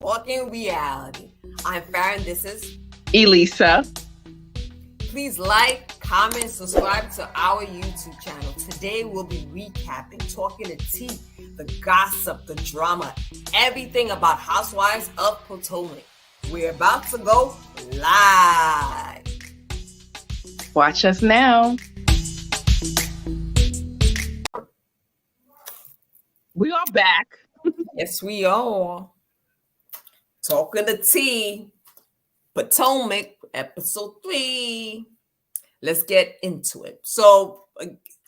Talking reality. I'm Farron. This is Elisa. Please like, comment, subscribe to our YouTube channel. Today we'll be recapping, talking the tea, the gossip, the drama, everything about Housewives of Potomac. We're about to go live. Watch us now. We are back. Yes, we are. Talking the tea, Potomac, episode 3. Let's get into it. So,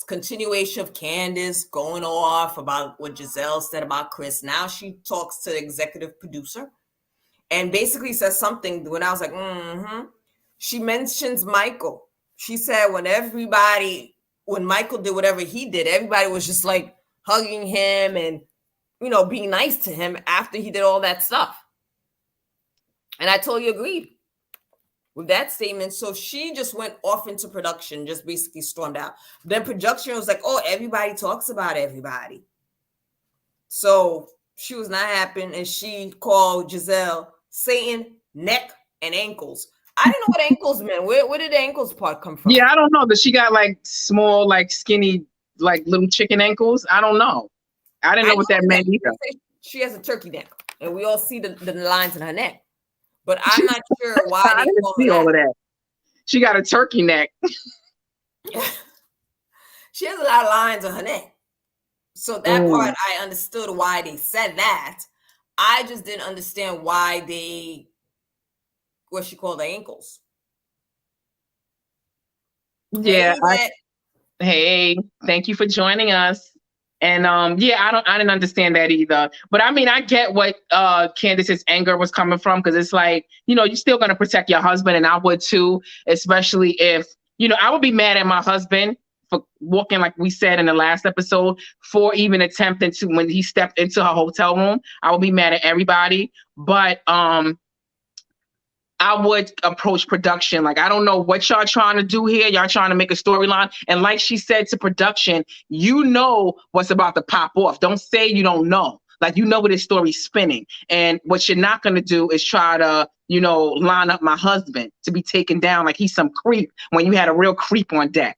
continuation of Candiace going off about what Giselle said about Chris. Now she talks to the executive producer and basically says something when I was like, She mentions Michael. She said when Michael did whatever he did, everybody was just like hugging him and, being nice to him after he did all that stuff. And I totally agreed with that statement. So she just went off into production, just basically stormed out. Then production was like, oh, everybody talks about everybody. So she was not happy, and she called Giselle Satan, neck, and ankles. I didn't know what ankles meant. Where did the ankles part come from? Yeah, I don't know. Does she got like small, like skinny, like little chicken ankles? I don't know. I didn't know what that meant either. She has a turkey neck, and we all see the lines in her neck. But I'm not sure why I didn't see all of that. She got a turkey neck. She has a lot of lines on her neck. So that part, I understood why they said that. I just didn't understand why what she called the ankles. Yeah. Hey, thank you for joining us. And I didn't understand that either. But I mean, I get what Candiace's anger was coming from, because it's like, you're still going to protect your husband, and I would too, especially if, I would be mad at my husband for walking, like we said in the last episode, for even attempting to, when he stepped into her hotel room, I would be mad at everybody. But I would approach production. Like, I don't know what y'all trying to do here. Y'all trying to make a storyline. And like she said to production, you know what's about to pop off. Don't say you don't know. Like, you know where this story's spinning. And what you're not going to do is try to, line up my husband to be taken down like he's some creep when you had a real creep on deck.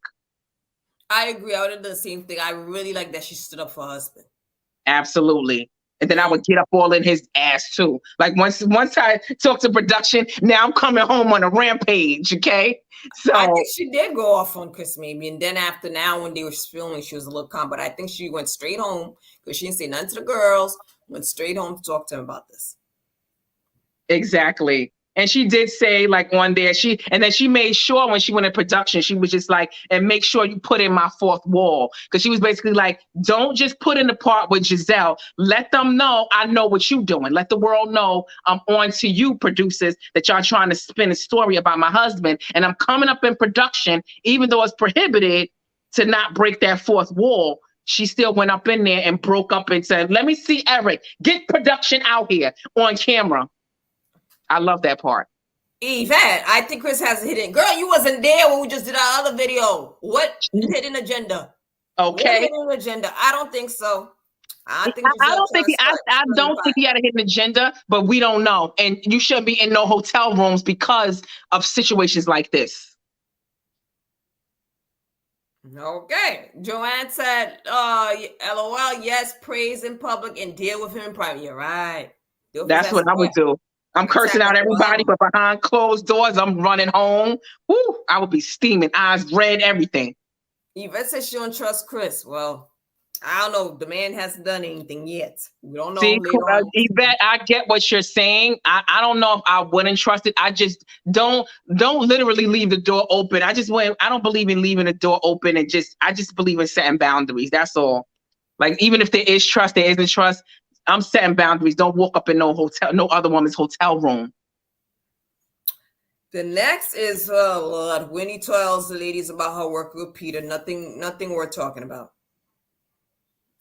I agree. I would have done the same thing. I really like that she stood up for her husband. Absolutely. And then I would get up all in his ass too. Like once I talk to production, now I'm coming home on a rampage, okay? So I think she did go off on Chris maybe. And then after now, when they were filming, she was a little calm. But I think she went straight home because she didn't say nothing to the girls. Went straight home to talk to them about this. Exactly. And she did say, like, on there, and then she made sure when she went in production, she was just like, and make sure you put in my fourth wall. Because she was basically like, don't just put in the part with Giselle. Let them know I know what you're doing. Let the world know I'm on to you, producers, that y'all trying to spin a story about my husband. And I'm coming up in production, even though it's prohibited to not break that fourth wall. She still went up in there and broke up and said, let me see Eric, get production out here on camera. I love that part. Yvette, I think Chris has a hidden. Girl, you wasn't there when we just did our other video. What hidden agenda? Okay. What hidden agenda? I don't think so. I don't think he had a hidden agenda, but we don't know. And you shouldn't be in no hotel rooms because of situations like this. Okay. Joanne said, LOL, yes, praise in public and deal with him in private. You're right. That's what I would do. I'm cursing out everybody, but behind closed doors, I'm running home. Woo, I would be steaming, eyes red, everything. Yvette says she don't trust Chris. Well, I don't know. The man hasn't done anything yet. We don't know. See, Yvette, I get what you're saying. I don't know if I wouldn't trust it. I just don't literally leave the door open. I don't believe in leaving the door open, and I just believe in setting boundaries. That's all. Like, even if there is trust, there isn't trust. I'm setting boundaries. Don't walk up in no other woman's hotel room. The next is Lord. Wendy tells the ladies about her work with Peter. Nothing worth talking about.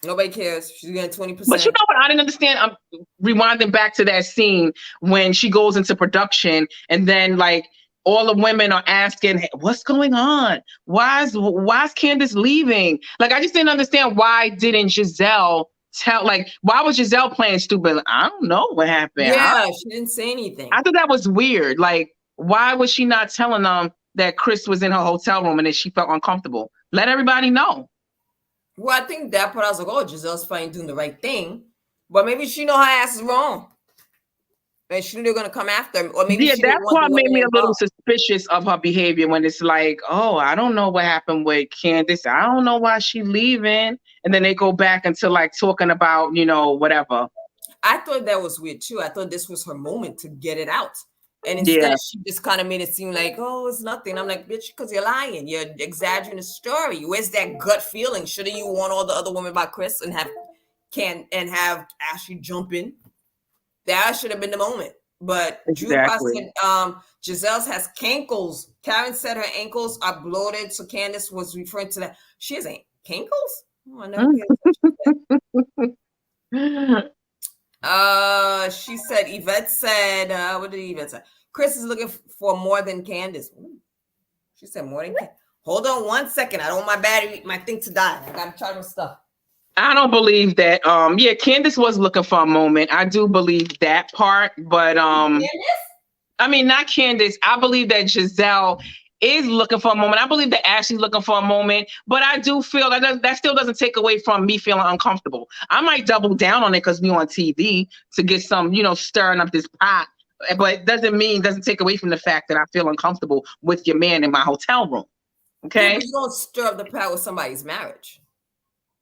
Nobody cares. She's getting 20%. But you know what I didn't understand? I'm rewinding back to that scene when she goes into production, and then like all the women are asking, hey, what's going on? Why is Candiace leaving? Like, I just didn't understand, why didn't Giselle tell, like, why was Giselle playing stupid? I don't know what happened. Yeah, she didn't say anything. I thought that was weird. Like, why was she not telling them that Chris was in her hotel room and that she felt uncomfortable? Let everybody know. Well, I think that part I was like, oh, Giselle's fine doing the right thing. But maybe she know her ass is wrong. And she knew they were going to come after him. Or maybe Yeah, she that's didn't want what the made women me a little involved. suspicious of her behavior when it's like, oh, I don't know what happened with Candiace. I don't know why she leaving. And then they go back into like talking about, you know, whatever. I thought that was weird too. I thought this was her moment to get it out. And Yeah, instead, she just kind of made it seem like, oh, it's nothing. I'm like, bitch, because you're lying. You're exaggerating the story. Where's that gut feeling? Shouldn't you want all the other women about Chris and have Ashley jump in? That should have been the moment. But exactly. Drew said Giselle's has cankles. Karen said her ankles are bloated. So Candiace was referring to that. She has cankles? Oh, I never paid attention to that. She said, Yvette said, what did Yvette say? Chris is looking for more than Candiace. Ooh. She said more than Candiace. Hold on 1 second. I don't want my thing to die. I gotta charge my stuff. I don't believe that. Yeah, Candiace was looking for a moment. I do believe that part, but Candiace? I mean, not Candiace. I believe that Giselle is looking for a moment. I believe that Ashley's looking for a moment, but I do feel that still doesn't take away from me feeling uncomfortable. I might double down on it because we on TV to get some, you know, stirring up this pot, but doesn't take away from the fact that I feel uncomfortable with your man in my hotel room. Okay, Yeah, but you don't stir up the pot with somebody's marriage.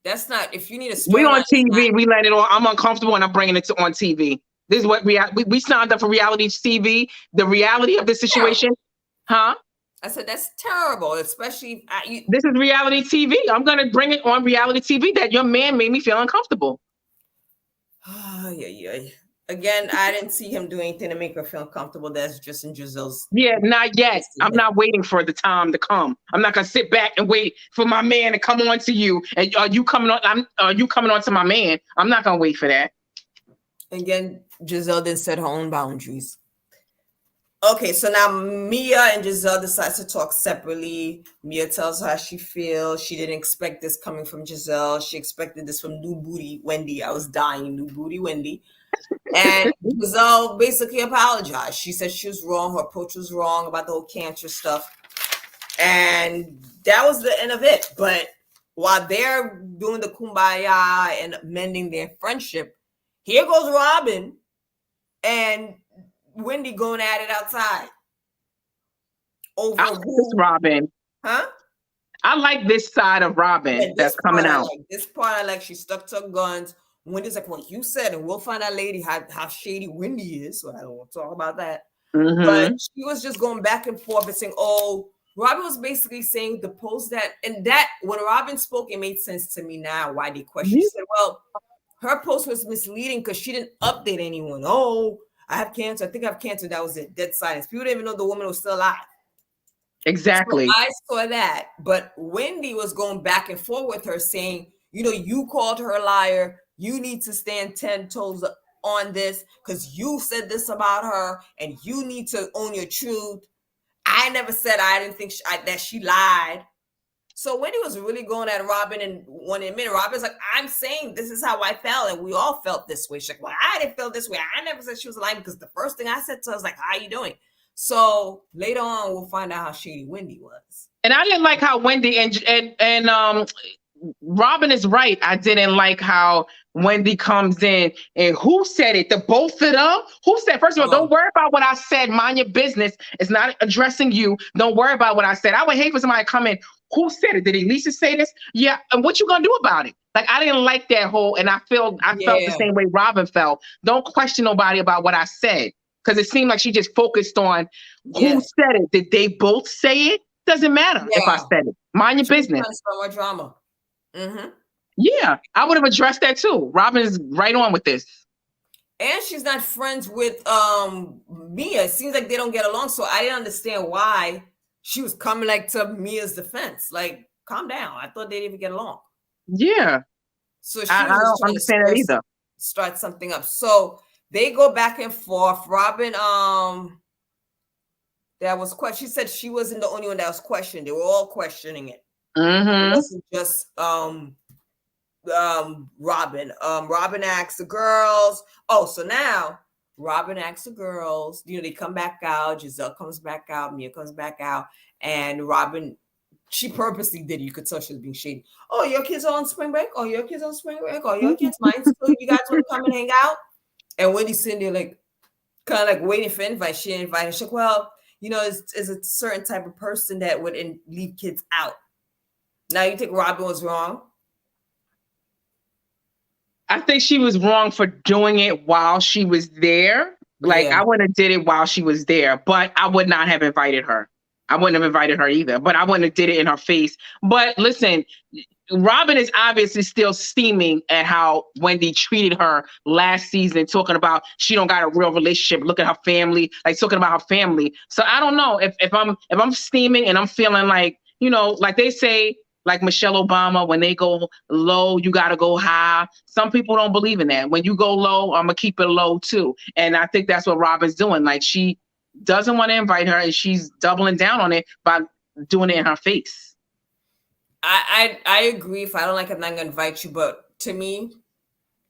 That's not, if you need to stir we it on on TV. We let it on. I'm uncomfortable and I'm bringing it on TV. This is what we signed up for reality TV. The reality of the situation, huh? I said, that's terrible, especially This is reality TV. I'm going to bring it on reality TV that your man made me feel uncomfortable. yeah. Again, I didn't see him do anything to make her feel comfortable. That's just in Giselle's. Yeah, not yet. I'm not waiting for the time to come. I'm not going to sit back and wait for my man to come on to you. And are you coming on to my man? I'm not going to wait for that. Again, Giselle didn't set her own boundaries. Okay, so now Mia and Giselle decide to talk separately. Mia tells her how she feels. She didn't expect this coming from Giselle. She expected this from New Booty Wendy. I was dying, New Booty Wendy. And Giselle basically apologized. She said she was wrong. Her approach was wrong about the whole cancer stuff. And that was the end of it. But while they're doing the kumbaya and mending their friendship, here goes Robyn and Wendy going at it outside. Over I like this Robyn. Huh? I like this side of Robyn that's coming out. This part I like. She stuck to her guns. Wendy's like, well, you said, and we'll find out later how shady Wendy is. So I don't want to talk about that. Mm-hmm. But she was just going back and forth and saying, oh, Robyn was basically saying the post that, and that when Robyn spoke, it made sense to me now why they questioned. Mm-hmm. She said, well, her post was misleading because she didn't update anyone. Oh, I have cancer. I think I have cancer. That was it. Dead silence. People didn't even know the woman was still alive. Exactly. So I saw that. But Wendy was going back and forth with her saying, you know, you called her a liar. You need to stand 10 toes on this because you said this about her and you need to own your truth. I never said I didn't think that she lied. So Wendy was really going at Robyn and one minute. Robyn's like, I'm saying this is how I felt, and we all felt this way. She's like, well, I didn't feel this way. I never said she was lying because the first thing I said to her was like, how you doing? So later on, we'll find out how shady Wendy was. And I didn't like how Wendy and Robyn is right. I didn't like how Wendy comes in and who said it? The both of them? Who said? First of all, don't worry about what I said. Mind your business. It's not addressing you. Don't worry about what I said. I would hate for somebody to come in. Who said it? Did Elisa say this? Yeah. And what you gonna do about it? Like I didn't like that whole. And I felt the same way Robyn felt. Don't question nobody about what I said because it seemed like she just focused on who said it. Did they both say it? Doesn't matter if I said it. Mind your business. More drama. Mm-hmm. Yeah, I would have addressed that too. Robyn is right on with this. And she's not friends with Mia. It seems like they don't get along. So I didn't understand why she was coming like to Mia's defense. Like, calm down. I thought they didn't even get along. Yeah. So she I don't understand that either. Start something up. So they go back and forth. Robyn, she said she wasn't the only one that was questioned. They were all questioning it. Mm-hmm. It wasn't just Robyn. Robyn asks the girls. Oh, so now Robyn asks the girls. They come back out. Giselle comes back out. Mia comes back out, and Robyn. She purposely did. You could tell she was being shady. Oh, your kids are on spring break. Oh, your kids on spring break. Oh, your kids mine. So you guys want to come and hang out? And Wendy's sitting there like, kind of like waiting for invite. She didn't invite. She's like, well, it's a certain type of person that would leave kids out. Now you think Robyn was wrong? I think she was wrong for doing it while she was there. Like, I would have did it while she was there, but I would not have invited her. I wouldn't have invited her either, but I wouldn't have did it in her face. But listen, Robyn is obviously still steaming at how Wendy treated her last season, talking about she don't got a real relationship. Look at her family, like talking about her family. So I don't know if I'm steaming and I'm feeling like, like they say, like Michelle Obama, when they go low, you got to go high. Some people don't believe in that. When you go low, I'm going to keep it low too. And I think that's what Robyn's doing. Like, she doesn't want to invite her and she's doubling down on it by doing it in her face. I agree. If I don't like it, I'm not going to invite you. But to me,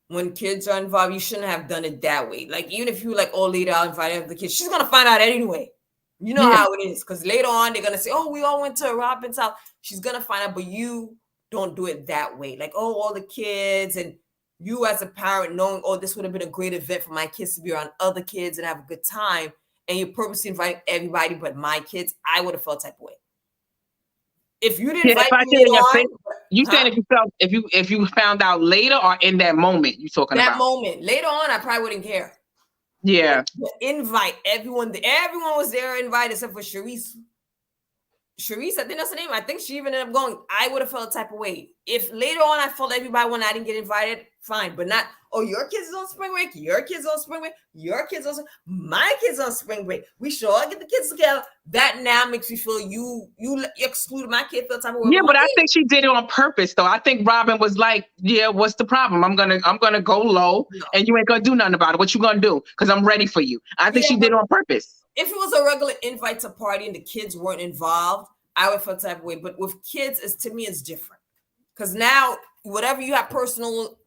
when kids are involved, you shouldn't have done it that way. Like, even if you like, oh, later I'll invite the kids, she's going to find out anyway. You know how it is. Because later on, they're going to say, oh, we all went to Robyn's house. She's going to find out, but you don't do it that way. Like, oh, all the kids, and you as a parent knowing, oh, this would have been a great event for my kids to be around other kids and have a good time. And you purposely invite everybody but my kids, I would have felt type of way. If you didn't invite me later on, you saying if you found out later or in that moment you talking about? That moment. Later on, I probably wouldn't care. Yeah. Invite everyone. Everyone was there invited except for Sharice. Sharice, I think that's the name. I think she even ended up going. I would have felt a type of way. If later on I felt everybody when I didn't get invited, fine. But not, oh, your kids is on spring break, your kids on spring break, your kids on my kids on spring break. We should all get the kids together. That now makes me feel you excluded my kid feel type of way. Yeah, but I think she did it on purpose though. I think Robyn was like, yeah, what's the problem? I'm gonna go low and you ain't gonna do nothing about it. What you gonna do? Because I'm ready for you. I think she did it on purpose. If it was a regular invite to party and the kids weren't involved, I would feel type of way. But with kids, to me, it's different. Because now, whatever you have personal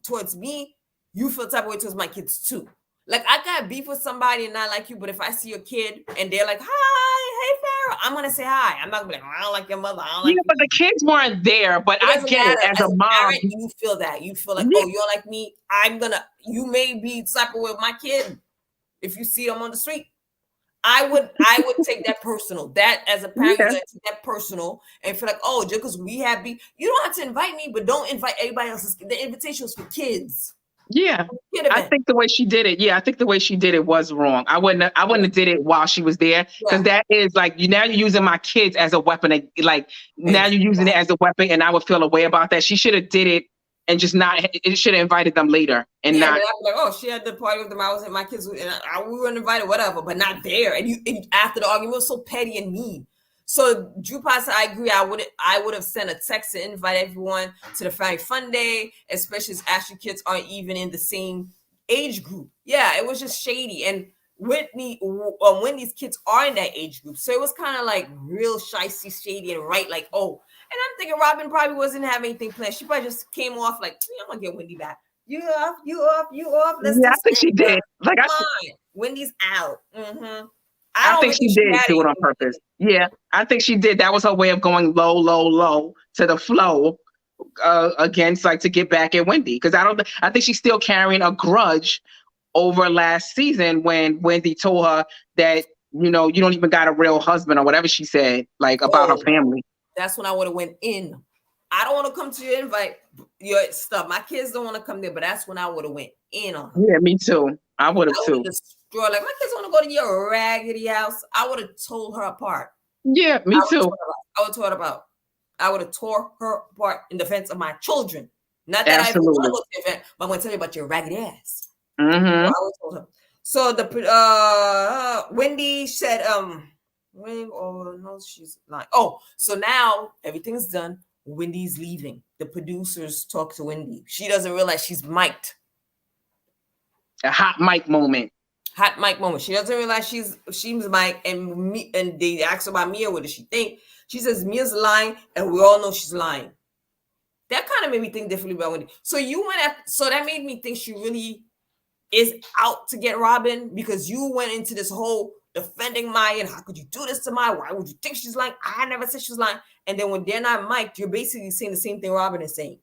towards me, you feel type of way towards my kids too. Like, I got beef with somebody and not like you, but if I see your kid and they're like, hi, hey, Farrah, I'm going to say hi. I'm not going to be like, I don't like your mother. I don't like but the kids weren't there, but I get it as a mom. Parent, you feel that. You feel like, oh, you're like me. You may be type of way with my kid if you see them on the street. I would take that personal. That as a parent, you take that personal and feel like, oh, just because we have beef, you don't have to invite me, but don't invite everybody else's. The invitation was for kids. Yeah, I think the way she did it. Yeah, I think the way she did it was wrong. I wouldn't have did it while she was there because that is like now you're using my kids as a weapon. Like now you're using it as a weapon, and I would feel a way about that. She should have did it and just not. It should have invited them later and not. But I was like, oh, she had the party with them. I was at my kids, and we weren't invited, whatever, but not there. And after the argument, it was so petty and mean. So Drew Pasta, I agree. I would have sent a text to invite everyone to the Family Fun Day, especially as Ashley kids aren't even in the same age group. Yeah, it was just shady. And Wendy's kids are in that age group. So it was kind of like real shicey, shady, and right, like, oh. And I'm thinking Robyn probably wasn't having anything planned. She probably just came off like, I'm going to get Wendy back. You off. I think she did. Like, come on. Wendy's out. Mm-hmm. I think she did do it on purpose. Yeah, I think she did. That was her way of going low, low, low to the flow against, like, to get back at Wendy. Because I think she's still carrying a grudge over last season when Wendy told her that, you don't even got a real husband or whatever she said, like, about her family. That's when I would have went in. I don't want to come to your invite, your stuff. My kids don't want to come there, but that's when I would have went in on her. Yeah, me too. I would have too. Like, my kids want to go to your raggedy house. I would have told her apart. Yeah, me too. I would have tore her apart in defense of my children. Not that Absolutely. I want to go to the event, but I'm going to tell you about your raggedy ass. Mm-hmm. So I would have told her. So the Wendy said, no, she's lying. Oh, so now everything's done. Wendy's leaving. The producers talk to Wendy. She doesn't realize she's mic'd. A hot mic moment. She doesn't realize she's mic'd, and they ask her about Mia. What does she think? She says Mia's lying, and we all know she's lying. that kind of made me think differently about Wendy. So so that made me think she really is out to get Robyn, because you went into this whole defending Maya and how could you do this to Maya? Why would you think she's lying? I never said she was lying. And then when they're not mic'd, you're basically saying the same thing Robyn is saying.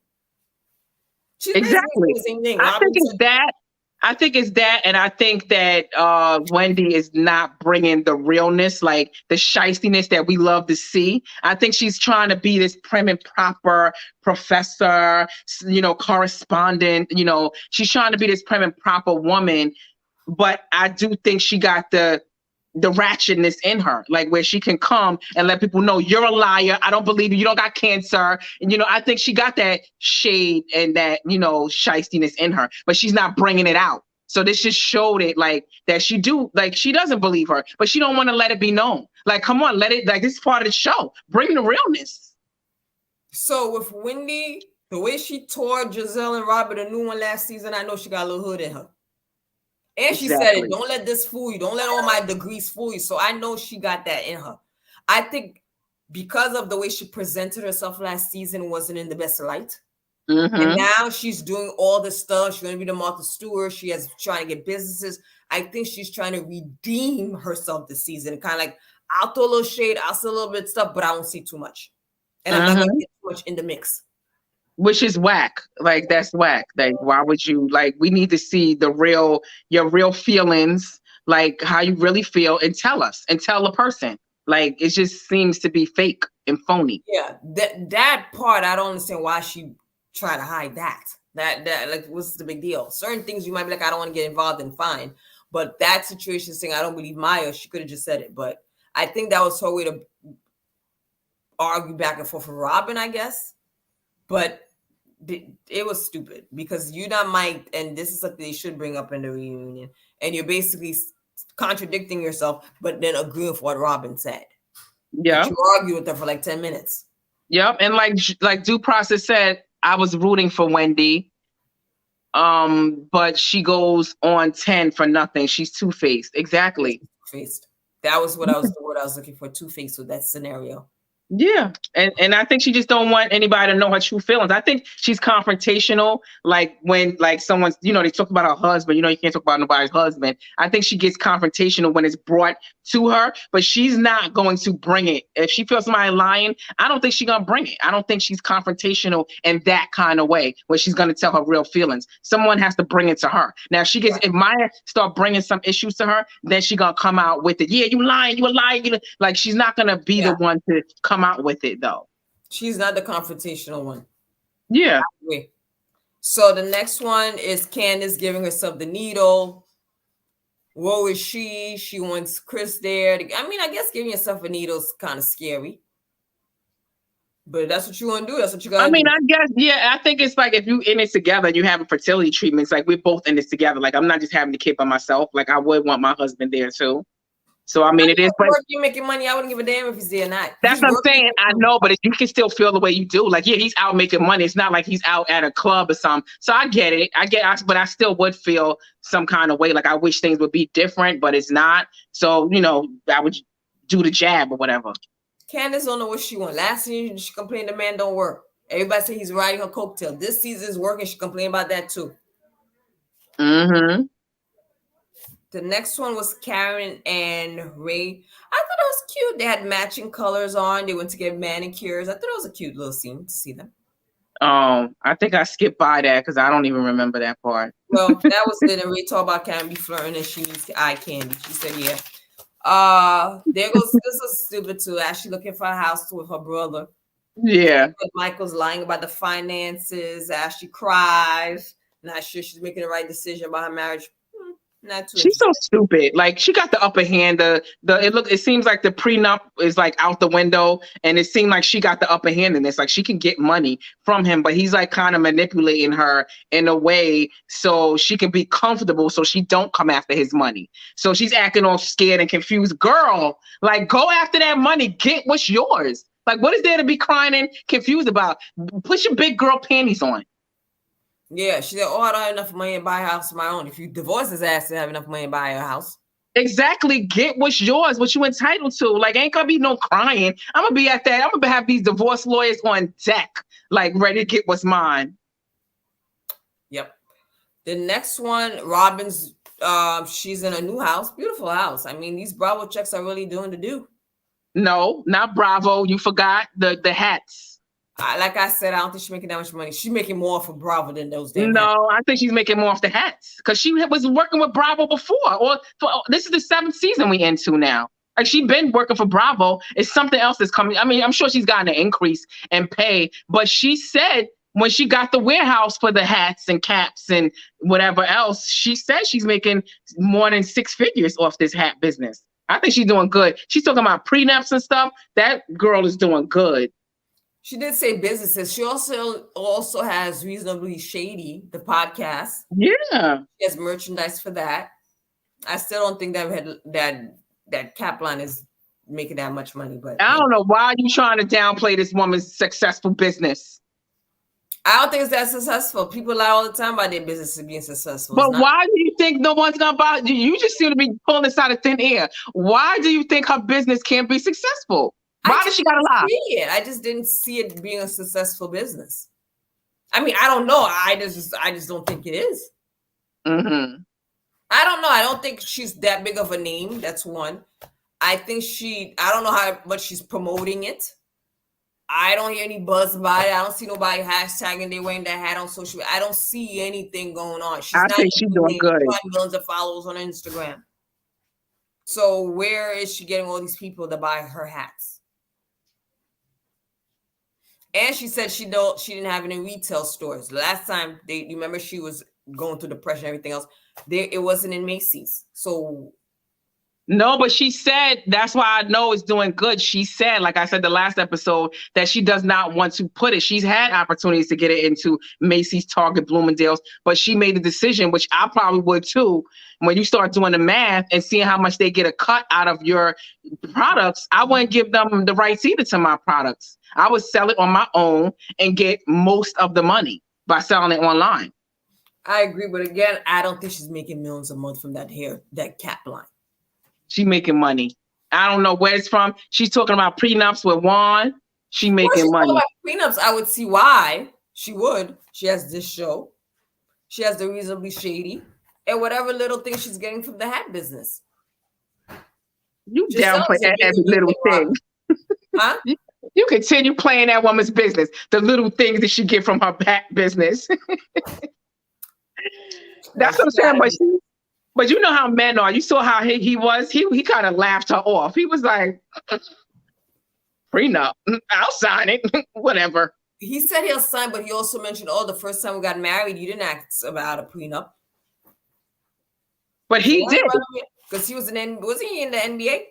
She's exactly basically saying the same thing. I think it's that. I think it's that, and I think that Wendy is not bringing the realness, like the shystiness that we love to see. I think she's trying to be this prim and proper professor, correspondent. She's trying to be this prim and proper woman, but I do think she got the ratchetness in her, like where she can come and let people know you're a liar. I don't believe you. You don't got cancer. And, I think she got that shade and that, shystiness in her, but she's not bringing it out. So this just showed it, like that she doesn't believe her, but she don't want to let it be known. Like, come on, let it, like, this is part of the show. Bring the realness. So with Wendy, the way she tore Gizelle and Robert a new one last season, I know she got a little hood in her. And she said it, don't let this fool you. Don't let all my degrees fool you. So I know she got that in her. I think because of the way she presented herself last season wasn't in the best light. Mm-hmm. And now she's doing all this stuff. She's going to be the Martha Stewart. She has trying to get businesses. I think she's trying to redeem herself this season. Kind of like, I'll throw a little shade. I'll say a little bit of stuff, but I won't see too much. And I'm not going to get too much in the mix. Which is whack. Like, that's whack. Like, why would you, like, we need to see your real feelings, like how you really feel, and tell us and tell the person. Like, it just seems to be fake and phony. Yeah, that part, I don't understand why she tried to hide that. That like, what's the big deal? Certain things you might be like, I don't want to get involved in, fine. But that situation saying, I don't believe Maya, she could have just said it. But I think that was her way to argue back and forth with Robyn, I guess. But it was stupid because you're not mic'd, and this is something they should bring up in the reunion. And you're basically contradicting yourself, but then agreeing with what Robyn said. Yeah. You argue with her for like 10 minutes. Yep. And like Due Process said, I was rooting for Wendy. But she goes on 10 for nothing. She's two-faced. Exactly. Two-faced. That was what I was looking for, two-faced with that scenario. Yeah. And I think she just don't want anybody to know her true feelings. I think she's confrontational. Like when like someone's, they talk about her husband, you can't talk about nobody's husband. I think she gets confrontational when it's brought to her, but she's not going to bring it. If she feels somebody lying, I don't think she's going to bring it. I don't think she's confrontational in that kind of way where she's going to tell her real feelings. Someone has to bring it to her. Now, if Maya start bringing some issues to her, then she's going to come out with it. Yeah, you lying, you a liar. Like, she's not going to be the one to come out with it, though. She's not the confrontational one. Yeah. So the next one is Candiace giving herself the needle. Woe is she. She wants Chris there. I guess giving yourself a needle is kind of scary. But that's what you want to do. That's what you got to do. I guess, yeah, I think it's like if you in it together, you having fertility treatments, like we're both in this together. Like, I'm not just having the kid by myself. Like, I would want my husband there too. So, it is. But you're making money. I wouldn't give a damn if he's there or not. That's what I'm saying. I know, but you can still feel the way you do. Like, yeah, he's out making money. It's not like he's out at a club or something. So I get it. But I still would feel some kind of way. Like, I wish things would be different, but it's not. So, I would do the jab or whatever. Candiace don't know what she wants. Last season, she complained the man don't work. Everybody said he's riding her coattail. This season is working. She complained about that too. Mm-hmm. The next one was Karen and Ray. I thought it was cute. They had matching colors on. They went to get manicures. I thought it was a cute little scene to see them. I think I skipped by that because I don't even remember that part. Well, that was it. And Ray talked about Karen be flirting and she needs eye candy. She said, yeah. There goes, this was stupid too. Ashley looking for a house with her brother. Yeah. But Michael's lying about the finances. Ashley cries. Not sure she's making the right decision about her marriage. Not too. She's so stupid. Like, she got the upper hand. It seems like the prenup is like out the window, and it seemed like she got the upper hand in this. Like, she can get money from him, but he's like kind of manipulating her in a way so she can be comfortable, so she don't come after his money. So she's acting all scared and confused. Girl, like, go after that money. Get what's yours. Like, what is there to be crying and confused about? Put your big girl panties on. Yeah, she said, I don't have enough money to buy a house of my own. If you divorce his ass, you have enough money to buy a house. Exactly. Get what's yours, what you entitled to. Like, ain't gonna be no crying. I'm gonna be at that. I'm gonna have these divorce lawyers on deck. like ready to get what's mine. Yep. The next one, Robyn's. She's in a new house, beautiful house. I mean, these Bravo checks are really doing the do. No, not Bravo. You forgot the hats. Like I said, I don't think she's making that much money. She's making more for Bravo than those damn hats. No, I think she's making more off the hats because she was working with Bravo before. Or this is the 7th season we into now. Like she's been working for Bravo. It's something else that's coming. I mean, I'm sure she's gotten an increase in pay, but she said when she got the warehouse for the hats and caps and whatever else, she said she's making more than 6 figures off this hat business. I think she's doing good. She's talking about prenups and stuff. That girl is doing good. She did say businesses. She also has Reasonably Shady, the podcast. Yeah. She has merchandise for that. I still don't think that Kaplan is making that much money. But I don't know why you trying to downplay this woman's successful business. I don't think it's that successful. People lie all the time about their businesses being successful. But why do you think no one's gonna buy? You just seem to be pulling this out of thin air. Why do you think her business can't be successful? Why does she gotta lie? I just didn't see it being a successful business. I mean, I don't know. I just don't think it is. Mm-hmm. I don't know. I don't think she's that big of a name. That's one. I think I don't know how much she's promoting it. I don't hear any buzz about it. I don't see nobody hashtagging they wearing that hat on social media. I don't see anything going on. I think she's doing good. Millions of followers on Instagram. So where is she getting all these people to buy her hats? And she said she didn't have any retail stores. Last time you remember she was going through depression and everything else. It wasn't in Macy's. So no, but she said, that's why I know it's doing good. She said, like I said, the last episode, that she does not want to put it. She's had opportunities to get it into Macy's, Target, Bloomingdale's, but she made the decision, which I probably would too. When you start doing the math and seeing how much they get a cut out of your products, I wouldn't give them the rights either to my products. I would sell it on my own and get most of the money by selling it online. I agree, but again, I don't think she's making millions a month from that cap line. She making money. I don't know where it's from. She's talking about prenups with Juan. She making money. About prenups, I would see why she would. She has this show. She has the Reasonably Shady. And whatever little thing she's getting from the hat business. You downplay every little thing. Huh? You continue playing that woman's business. The little things that she get from her hat business. That's what I'm saying. But you know how men are. You saw how he was. He kind of laughed her off. He was like, prenup. I'll sign it. Whatever. He said he'll sign, but he also mentioned, the first time we got married, you didn't ask about a prenup. But he did. Because he was he in the NBA?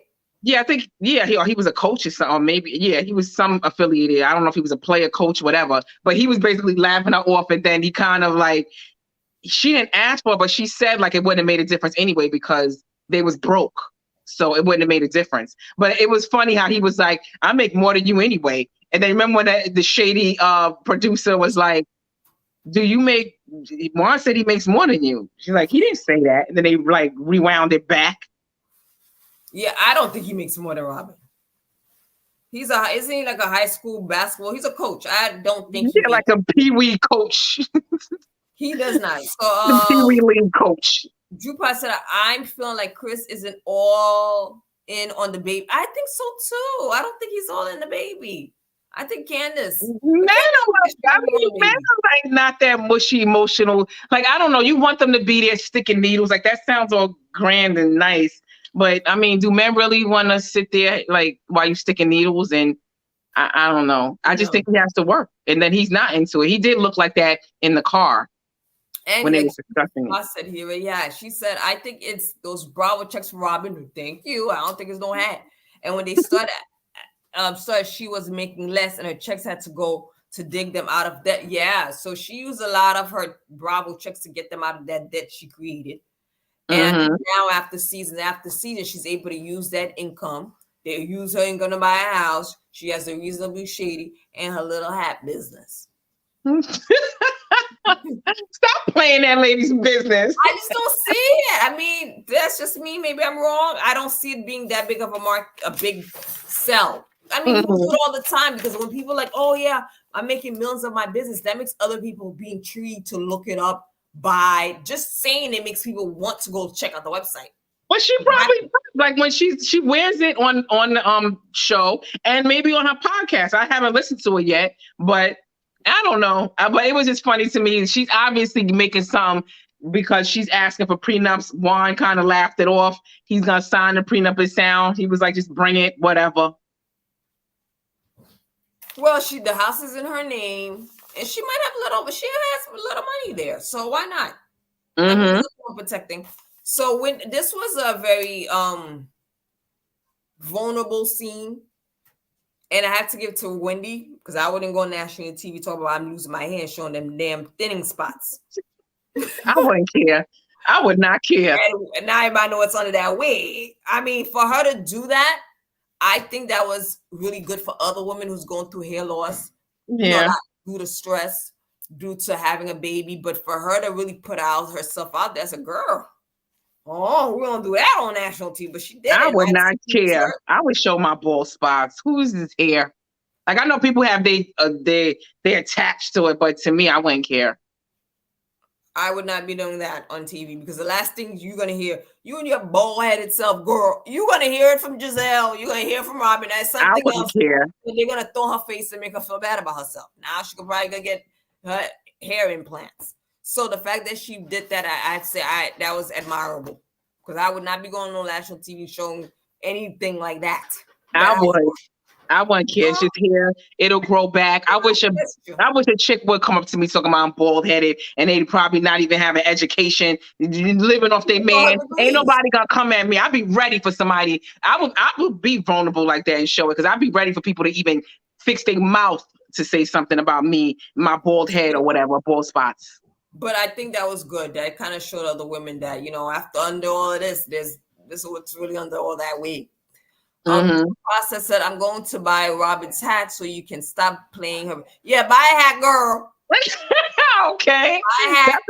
Yeah, I think, he was a coach or something. Or maybe, he was some affiliated. I don't know if he was a player, coach, whatever. But he was basically laughing her off. And then he kind of like, she didn't ask for it, but she said like it wouldn't have made a difference anyway because they was broke. So it wouldn't have made a difference. But it was funny how he was like, I make more than you anyway. And then remember when the shady producer was like, Juan said he makes more than you. She's like, he didn't say that. And then they like rewound it back. Yeah, I don't think he makes more than Robyn. Isn't he like a high school basketball? He's a coach. I don't think like a pee-wee coach. He does not. So the pee-wee league coach. Drew said, I'm feeling like Chris isn't all in on the baby. I think so too. I don't think he's all in the baby. I think Candiace. Men are like not that mushy, emotional. Like, I don't know. You want them to be there sticking needles. Like, that sounds all grand and nice. But, I mean, do men really want to sit there, like, while you sticking needles? And I don't know. I just think he has to work. And then he's not into it. He did look like that in the car. And when they were discussing it. I said here, she said, I think it's those Bravo checks for Robyn. Thank you. I don't think it's no hat. And when they started, she was making less and her checks had to go to dig them out of debt. Yeah. So she used a lot of her Bravo checks to get them out of that debt she created. And now after season, she's able to use that income. They use her income to buy a house. She has a Reasonably Shady and her little hat business. Stop playing that lady's business. I just don't see it. I mean, that's just me. Maybe I'm wrong. I don't see it being that big of a big sell. I mean, people do it all the time because when people are like, oh yeah, I'm making millions of my business, that makes other people be intrigued to look it up by just saying it makes people want to go check out the website. Well, she probably like when she wears it on the show and maybe on her podcast. I haven't listened to it yet, but I don't know. But it was just funny to me. She's obviously making some because she's asking for prenups. Juan kind of laughed it off. He's gonna sign the prenup in sound. He was like, just bring it, whatever. Well, the house is in her name, and she might have she has a little money there, so why not? Protecting. So when this was a very vulnerable scene, and I have to give to Wendy because I wouldn't go on national TV talking about I'm losing my hand, showing them damn thinning spots. I wouldn't care. I would not care. And now everybody know it's under that wig. I mean, for her to do that, I think that was really good for other women who's going through hair loss. Yeah. Not due to stress, due to having a baby, but for her to really put herself out there as a girl. Oh, we don't do that on national TV, but she did. I would not care. I would show my bald spots. Who's this hair? Like I know people have they attached to it, but to me, I wouldn't care. I would not be doing that on TV because the last thing you're gonna hear, you and your bald-headed self, girl, you're gonna hear it from Giselle. You're gonna hear from Robyn. That's something I wouldn't else. Care. They're gonna throw her face and make her feel bad about herself. Now she could probably go get her hair implants. So the fact that she did that, I'd say that was admirable because I would not be going on national TV showing anything like that. I wouldn't care. It's just hair. It'll grow back. I wish a chick would come up to me talking about I'm bald headed, and they'd probably not even have an education, living off their man. Ain't nobody gonna come at me. I'd be ready for somebody. I would be vulnerable like that and show it because I'd be ready for people to even fix their mouth to say something about me, my bald head or whatever, bald spots. But I think that was good. That kind of showed other women that, after under all of this, this is what's really under all that weight. The process said, I'm going to buy Robyn's hat so you can stop playing her. Yeah, buy a hat, girl. Okay. Buy a hat.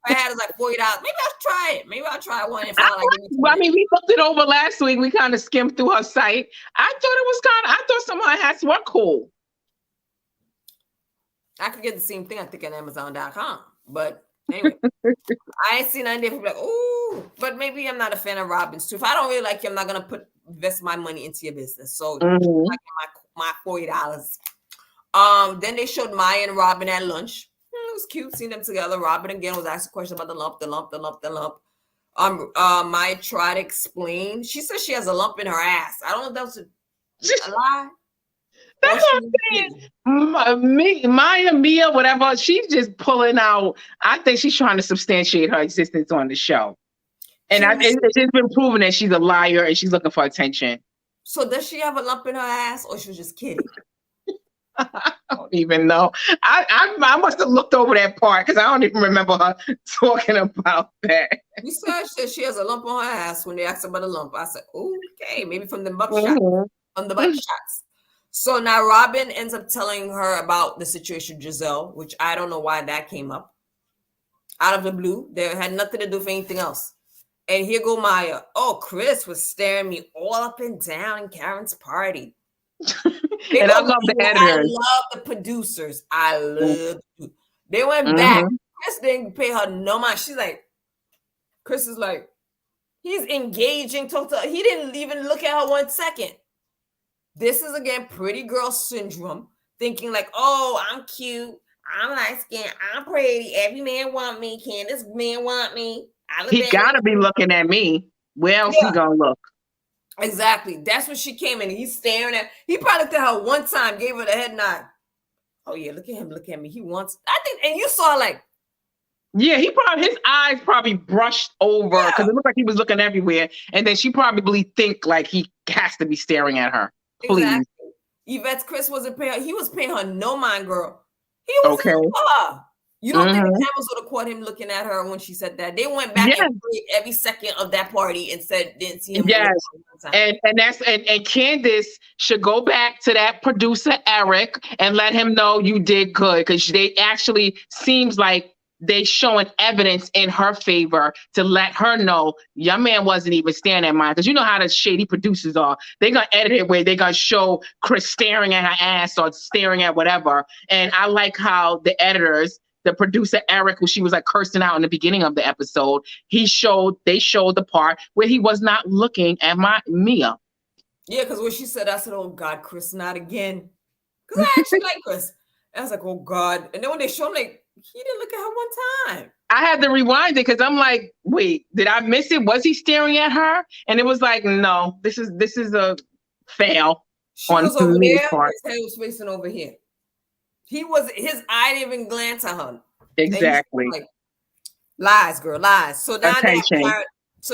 My hat is like $40. Maybe I'll try it. Maybe I'll try one. We looked it over last week. We kind of skimmed through her site. I thought some of her hats were cool. I could get the same thing, I think, on Amazon.com. But anyway, I ain't seen nothing there. People like, ooh, but maybe I'm not a fan of Robyn's too. If I don't really like you, I'm not gonna invest my money into your business. So I get my $40. Then they showed Maya and Robyn at lunch. It was cute seeing them together. Robyn again was asked a question about the lump. Maya tried to explain. She said she has a lump in her ass. I don't know if that was a lie. That's what I'm saying. Mia, whatever. She's just pulling out. I think she's trying to substantiate her existence on the show. And it's been proven that she's a liar and she's looking for attention. So does she have a lump in her ass or she was just kidding? I don't even know. I must have looked over that part because I don't even remember her talking about that. You said she has a lump on her ass when they asked about a lump. I said, okay, maybe from the butt shots. From the butt shots. So now Robyn ends up telling her about the situation with Giselle, which I don't know why that came up. Out of the blue. They had nothing to do with anything else. And here go Maya. Oh, Chris was staring me all up and down in Karen's party. And I love the editors. I love the producers. I love them. They went back. Chris didn't pay her no mind. She's like, Chris is like, he's engaging. He didn't even look at her 1 second. This is, again, pretty girl syndrome. Thinking like, oh, I'm cute. I'm light skinned. I'm pretty. Every man want me. Candiace man want me. He got to be looking at me. Where else he going to look? Exactly. That's when she came in. He's staring at. He probably looked at her one time, gave her the head nod. Oh, yeah, look at him. Look at me. He wants. I think, and you saw like. Yeah, his eyes probably brushed over because it looked like he was looking everywhere. And then she probably think like he has to be staring at her. Please. Exactly. Yvette's Chris wasn't paying her. He was paying her no mind, girl. He was okay. Her. You don't think the cameras would have caught him looking at her when she said that? They went back and played every second of that party and said didn't see him. Yes, and Candiace should go back to that producer Eric and let him know you did good because they actually seems like they showing evidence in her favor to let her know your man wasn't even staring at mine. Because you know how the shady producers are. They're going to edit it where they're going to show Chris staring at her ass or staring at whatever. And I like how the editors, the producer Eric, who she was like cursing out in the beginning of the episode, they showed the part where he was not looking at Mia. Yeah, because when she said, I said, oh God, Chris, not again. Because I actually like Chris. I was like, oh God. And then when they showed him, like, he didn't look at her one time. I had to rewind it because I'm like, wait, did I miss it? Was he staring at her? And it was like, no, this is a fail. She was over there. His head was facing over here. His eye didn't even glance at her. Exactly. Like, lies, girl, lies. So now they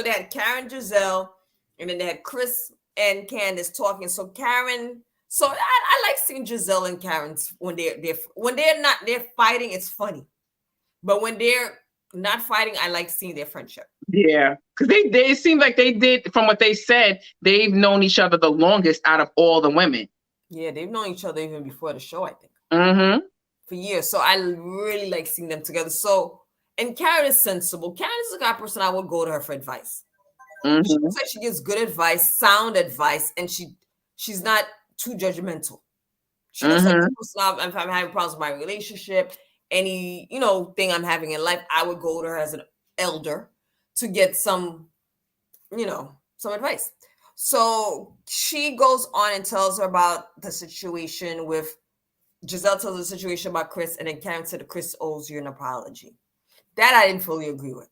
had Karen, Giselle, and then they had Chris and Candiace talking. So Karen, I like seeing Giselle and Karen when they're fighting. It's funny, but when they're not fighting, I like seeing their friendship. Yeah, because they it seemed like they did, from what they said, they've known each other the longest out of all the women. Yeah, they've known each other even before the show, I think. For years. So I really like seeing them together. So, and Karen is sensible. Karen is the kind of person I would go to her for advice. She looks like she gives good advice, sound advice, and she's not too judgmental. She looks like if I'm having problems with my relationship, any thing I'm having in life, I would go to her as an elder to get some advice. So she goes on and tells her about the situation with Giselle. Tells the situation about Chris, and then Karen said Chris owes you an apology. That I didn't fully agree with.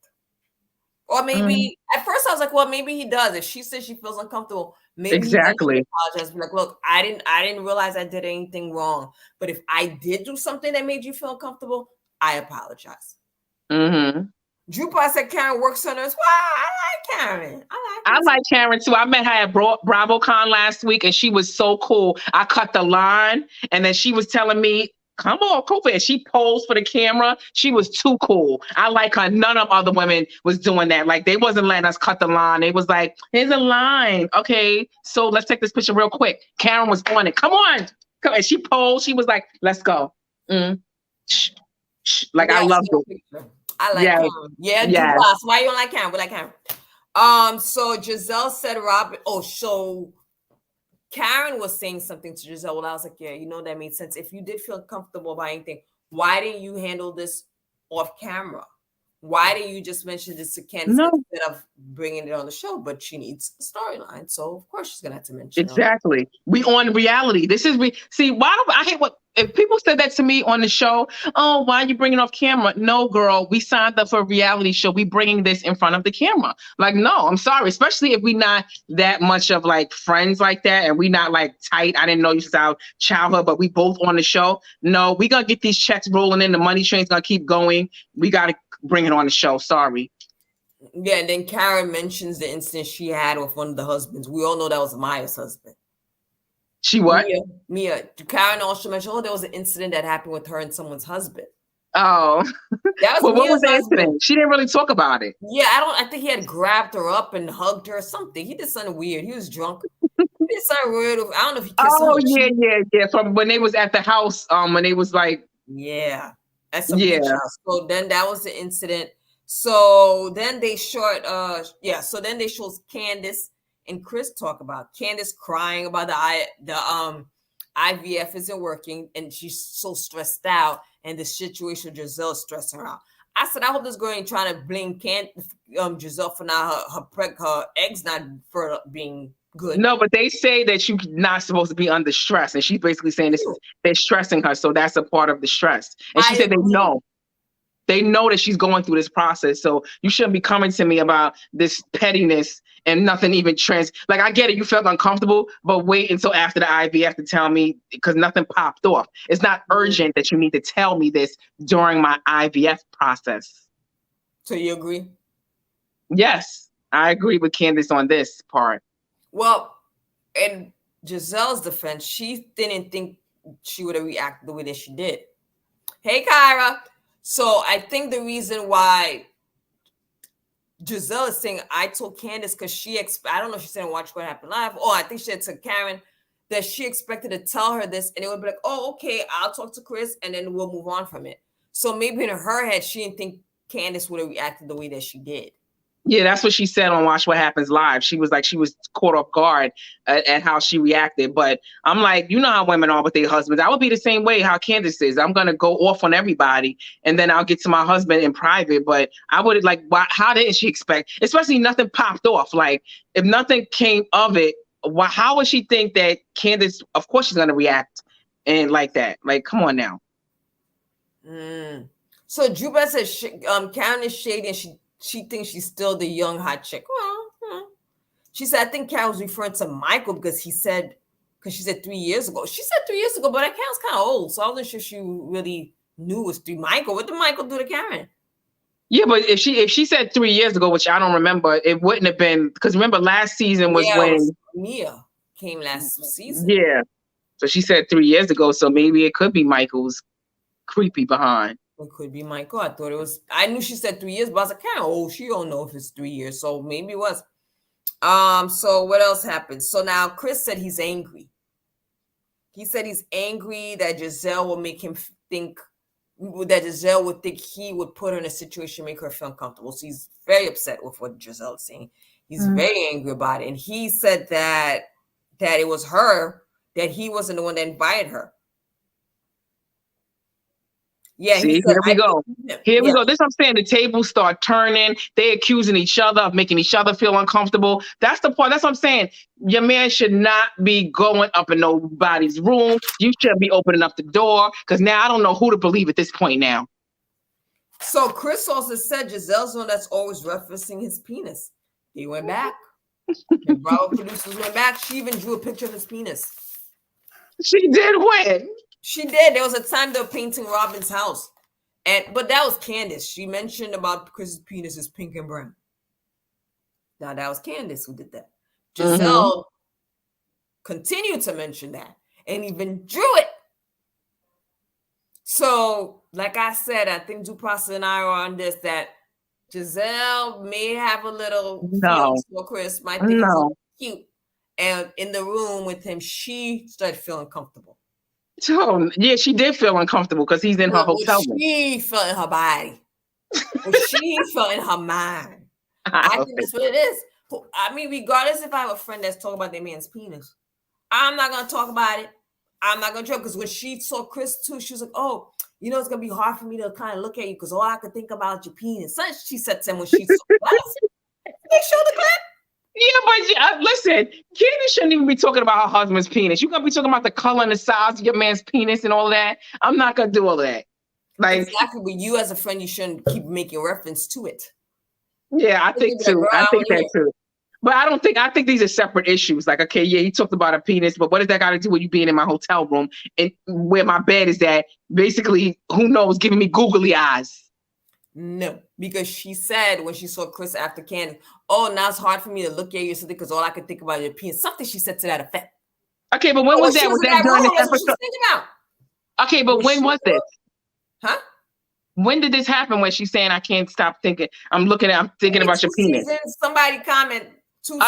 Or maybe at first I was like, well, maybe he does. If she says she feels uncomfortable, maybe he does apologize. Be like, look, I didn't realize I did anything wrong. But if I did do something that made you feel uncomfortable, I apologize. Drew said Karen works on us. Wow, I like Karen. I like Karen too. I met her at BravoCon last week, and she was so cool. I cut the line, and then she was telling me, come on, Kofi. And she posed for the camera. She was too cool. I like her. None of other women was doing that. Like, they wasn't letting us cut the line. They was like, here's a line. Okay, so let's take this picture real quick. Karen was on it. Come on. And she posed. She was like, let's go. Like, I loved it. I like Karen. Yeah. Why you don't like Karen? We like Karen. So Giselle said Robyn. So Karen was saying something to Giselle. Well, I was like, yeah, that made sense. If you did feel comfortable about anything, why didn't you handle this off camera? Why didn't you just mention this to Candiace instead of bringing it on the show? But she needs a storyline, so of course she's gonna have to mention it. Exactly. We on reality. This is see. Why do I hate what if people said that to me on the show? Oh, why are you bringing off camera? No, girl, we signed up for a reality show. We bringing this in front of the camera. Like, no, I'm sorry. Especially if we not that much of like friends like that, and we not like tight. I didn't know you since our childhood, but we both on the show. No, we gonna get these checks rolling in. The money train's gonna keep going. We gotta bring it on the show. Sorry. Yeah, and then Karen mentions the incident she had with one of the husbands. We all know that was Maya's husband. She what? Mia. Karen also mentioned, there was an incident that happened with her and someone's husband. Oh. That was what was the incident? She didn't really talk about it. Yeah, I think he had grabbed her up and hugged her or something. He did something weird. He was drunk. He did something weird. I don't know if he kissed her. Oh, yeah. From when they was at the house, when they was like. Yeah. That's some beach house. So then that was the incident. So then they showed Candiace and Chris talk about Candiace crying about the IVF isn't working, and she's so stressed out, and the situation with Giselle is stressing her out. I said, I hope this girl ain't trying to blame Giselle for now her eggs not for being good. No, but they say that you're not supposed to be under stress, and she's basically saying they're stressing her, so that's a part of the stress. And she said they know that she's going through this process, so you shouldn't be coming to me about this pettiness and nothing even like, I get it, you felt uncomfortable, but wait until after the IVF to tell me, because nothing popped off. It's not urgent that you need to tell me this during my IVF process. So you agree? Yes, I agree with Candiace on this part. Well, in Giselle's defense, she didn't think she would have reacted the way that she did. Hey, Kyra. So I think the reason why Giselle is saying, I told Candiace, because I don't know if she said watch what happened live. Oh, I think she said to Karen that she expected to tell her this, and it would be like, oh, okay, I'll talk to Chris, and then we'll move on from it. So maybe in her head, she didn't think Candiace would have reacted the way that she did. Yeah, that's what she said on Watch What Happens Live. She was like, she was caught off guard at how she reacted. But I'm like, you know how women are with their husbands. I would be the same way how Candiace is. I'm going to go off on everybody and then I'll get to my husband in private. But I would like, how didn't she expect, especially nothing popped off? Like if nothing came of it, how would she think that Candiace, of course she's going to react and like that? Like, come on now. So Juba says Karen is shady and she thinks she's still the young hot chick. Well, she said, I think Karen was referring to Michael because she said 3 years ago. She said 3 years ago, but that Karen's kind of old. So I wasn't sure she really knew it was Michael. What did Michael do to Karen? Yeah, but if she said 3 years ago, which I don't remember, it wouldn't have been, because remember last season was when Mia came last season. Yeah. So she said 3 years ago, so maybe it could be Michael's creepy behind. It could be Michael. I thought it was. I knew she said 3 years, but I was like, kind of old. She don't know if it's 3 years, so maybe it was. So what else happened? So now Chris said he's angry. He said he's angry that Giselle will make him think that Giselle would think he would put her in a situation, make her feel uncomfortable. So he's very upset with what Giselle is saying. He's very angry about it, and he said that it was her, that he wasn't the one that invited her. Yeah, see, here we go. Here we go. This I'm saying, the tables start turning. They accusing each other of making each other feel uncomfortable. That's the part. That's what I'm saying. Your man should not be going up in nobody's room. You should be opening up the door, because now I don't know who to believe at this point now. So Chris also said Giselle's one that's always referencing his penis. He went back. The Bravo producers went back. She even drew a picture of his penis. She did win. She did. There was a time they were painting Robyn's house. But that was Candiace. She mentioned about Chris's penis is pink and brown. Now that was Candiace who did that. Giselle continued to mention that and even drew it. So, like I said, I think Dupas and I are on this, that Giselle may have a little feelings for Chris. Might think he's cute. And in the room with him, she started feeling comfortable. So yeah, she did feel uncomfortable because he's in her hotel room. She felt in her body. She felt in her mind. I think that's what it is. I mean, regardless if I have a friend that's talking about their man's penis, I'm not gonna talk about it. I'm not gonna joke, because when she saw Chris too, she was like, "Oh, you know, it's gonna be hard for me to kind of look at you because all I could think about is your penis." So she said to him when she saw us. They show the clip. Yeah, but listen, Candiace shouldn't even be talking about her husband's penis. You're gonna be talking about the color and the size of your man's penis and all that. I'm not gonna do all that. Like, exactly, but you as a friend, you shouldn't keep making reference to it. Yeah, I think too. I think that too. But I think these are separate issues. Like, okay, yeah, he talked about a penis, but what does that got to do with you being in my hotel room and where my bed is at? Basically, who knows, giving me googly eyes. No, because she said when she saw Chris after Candiace, "Oh, now it's hard for me to look at you because all I can think about is your penis." Something she said to that effect. Okay, but when was that? Was that during this episode? Okay, but when was this? Huh? When did this happen? When she's saying, "I can't stop thinking. I'm thinking about your penis." Somebody comment.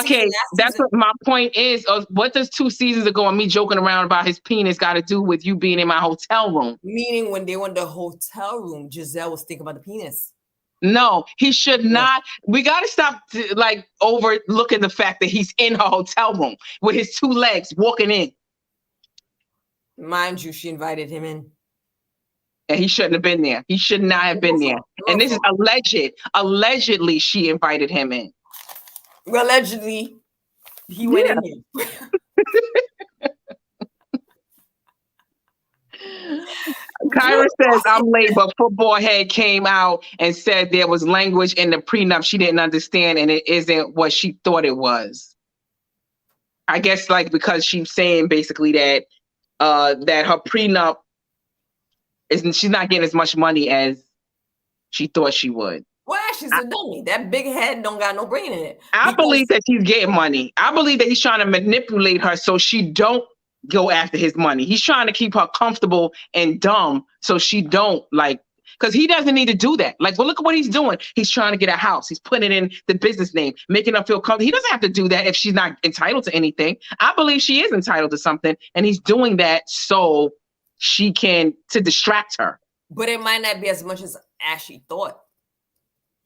Okay, that's what my point is. What does 2 seasons ago and me joking around about his penis got to do with you being in my hotel room? Meaning when they were in the hotel room, Giselle was thinking about the penis. No, he should not. We got to stop overlooking the fact that he's in her hotel room with his 2 legs walking in. Mind you, she invited him in. And he shouldn't have been there. He should not have been there. And this is alleged. Allegedly, she invited him in. Well, allegedly, he went in here. Kyra says, "I'm late, but football head came out and said there was language in the prenup she didn't understand, and it isn't what she thought it was." I guess because she's saying basically that her prenup she's not getting as much money as she thought she would. Well, she's a dummy. That big head don't got no brain in it. I believe that she's getting money. I believe that he's trying to manipulate her so she don't go after his money. He's trying to keep her comfortable and dumb so she don't because he doesn't need to do that. Well, look at what he's doing. He's trying to get a house. He's putting it in the business name, making her feel comfortable. He doesn't have to do that if she's not entitled to anything. I believe she is entitled to something, and he's doing that so to distract her. But it might not be as much as Ashley thought.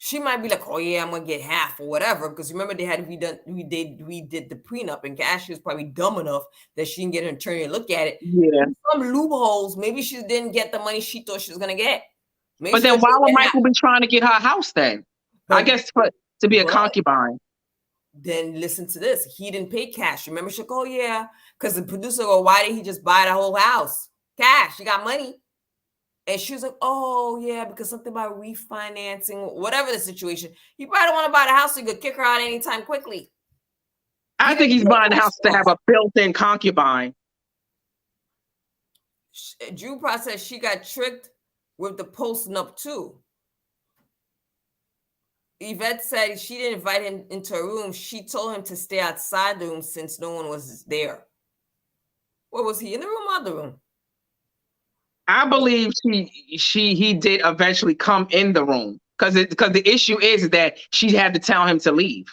She might be like, "Oh yeah, I'm gonna get half or whatever." Because remember, we did the prenup, and Ashley was probably dumb enough that she didn't get an attorney to look at it. Yeah. Some loopholes. Maybe she didn't get the money she thought she was gonna get. Maybe But then why would Michael be trying to get her house then? I guess to be a concubine. Then listen to this. He didn't pay cash. Remember, she'll go, "Oh yeah," because the producer go, "Why did he just buy the whole house? Cash. He got money." And she was like, "Oh yeah, because something about refinancing, whatever the situation. He probably want to buy the house so he could kick her out anytime quickly." I think he's buying the house to have a built-in concubine. Drew Pro says she got tricked with the posting up too. Yvette said she didn't invite him into a room. She told him to stay outside the room since no one was there. What was he in the room or the room? I believe he did eventually come in the room because the issue is that she had to tell him to leave,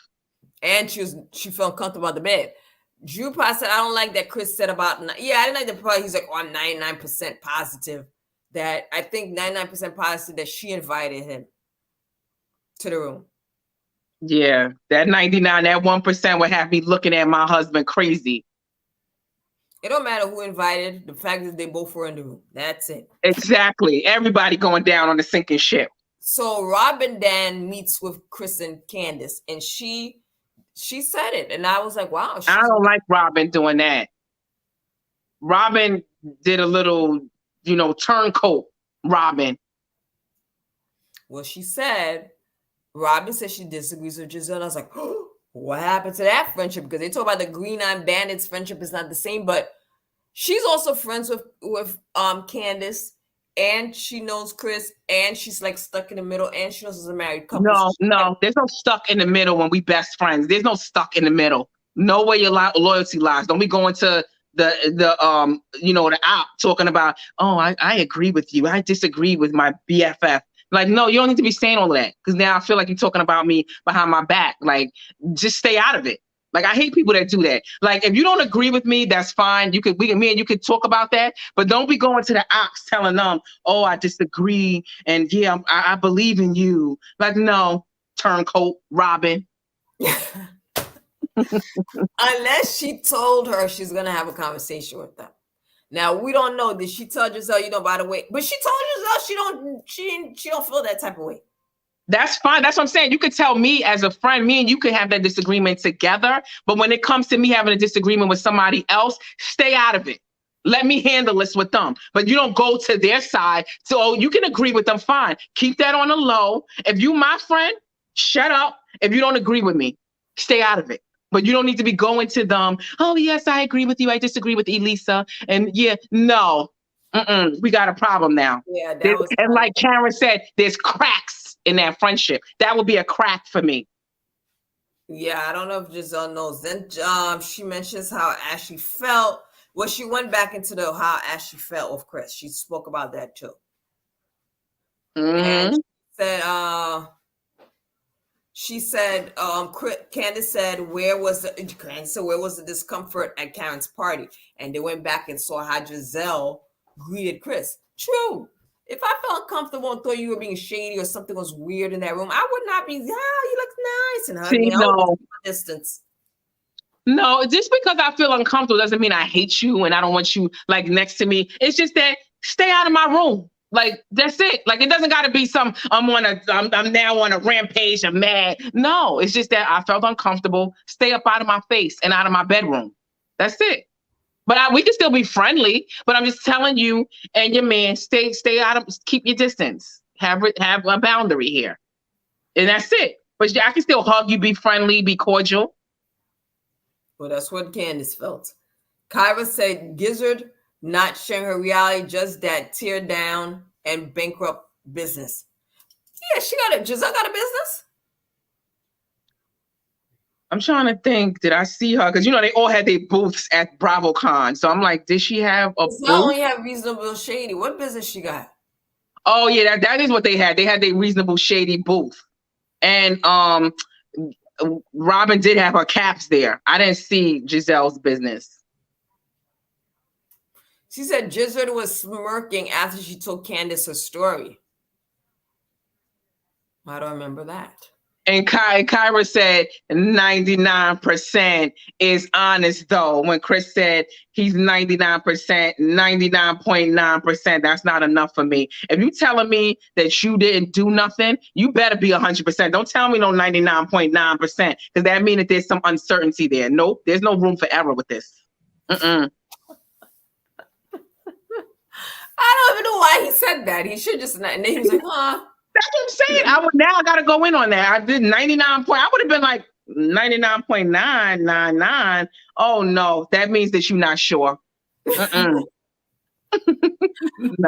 and she felt comfortable about the bed. Drew Pye said, "I don't like that Chris said about I didn't like the part. He's like, oh, I'm 99% positive that I think 99% positive that she invited him to the room." Yeah, that 99, that 1% would have me looking at my husband crazy. It don't matter who invited. The fact is they both were in the room. That's it. Exactly. Everybody going down on the sinking ship. So Robyn then meets with Chris and Candiace, and she said it, and I was like, wow. I don't like Robyn doing that. Robyn did a little, turncoat Robyn. Well, she said, Robyn said she disagrees with Giselle. I was like, oh, what happened to that friendship? Because they talk about the Green Eye Bandits friendship is not the same, but she's also friends with Candiace, and she knows Chris, and she's like stuck in the middle, and she knows it's a married couple. No, there's no stuck in the middle when we best friends. There's no stuck in the middle. No way your loyalty lies. Don't be going to the app talking about, oh, I agree with you. I disagree with my BFF. Like, no, you don't need to be saying all of that because now I feel like you're talking about me behind my back. Like, just stay out of it. Like, I hate people that do that. Like, if you don't agree with me, that's fine. Me and you could talk about that, but don't be going to the ops telling them, oh, I disagree. And yeah, I believe in you. Like, no, turncoat Robyn. Unless she told her she's going to have a conversation with them. Now, we don't know. Did she tell Giselle, by the way? But she told Giselle she don't feel that type of way. That's fine. That's what I'm saying. You could tell me as a friend, me and you could have that disagreement together. But when it comes to me having a disagreement with somebody else, stay out of it. Let me handle this with them. But you don't go to their side. So you can agree with them, fine. Keep that on the low. If you my friend, shut up. If you don't agree with me, stay out of it. But you don't need to be going to them. Oh, yes, I agree with you. I disagree with Elisa. And yeah, no. We got a problem now. Yeah, and like Karen said, there's cracks in that friendship. That would be a crack for me. Yeah, I don't know if Giselle knows. Then she mentions how Ashley felt. Well, she went back into how Ashley felt with Chris. She spoke about that too. And she said, Candiace said, where was the discomfort at Karen's party? And they went back and saw how Giselle greeted Chris. True. If I felt uncomfortable and thought you were being shady or something was weird in that room, I would not be, you look nice and hugging. No. Distance. No, just because I feel uncomfortable doesn't mean I hate you and I don't want you like next to me. It's just that stay out of my room. Like, that's it. Like, it doesn't got to be I'm now on a rampage, I'm mad. No, it's just that I felt uncomfortable. Stay up out of my face and out of my bedroom. That's it. But we can still be friendly, but I'm just telling you and your man, stay out of, keep your distance. Have a boundary here. And that's it. But I can still hug you, be friendly, be cordial. Well, that's what Candiace felt. Kyra said Gizzard not sharing her reality, just that tear down and bankrupt business. Yeah, Giselle got a business. I'm trying to think, did I see her? Because, they all had their booths at BravoCon. So I'm like, did she have a booth? only have Reasonable Shady. What business she got? Oh, yeah, that is what they had. They had their Reasonable Shady booth. And Robyn did have her caps there. I didn't see Giselle's business. She said Giselle was smirking after she told Candiace her story. I don't remember that. And Kyra said 99% is honest though. When Chris said he's 99%, 99.9%, that's not enough for me. If you telling me that you didn't do nothing, you better be 100%. Don't tell me no 99.9% because that means that there's some uncertainty there. Nope, there's no room for error with this. I don't even know why he said that. He should just not. And then he was like, huh. That's what I'm saying. I got to go in on that. I did 99 point. I would have been like 99.999. Oh no, that means that you're not sure. No.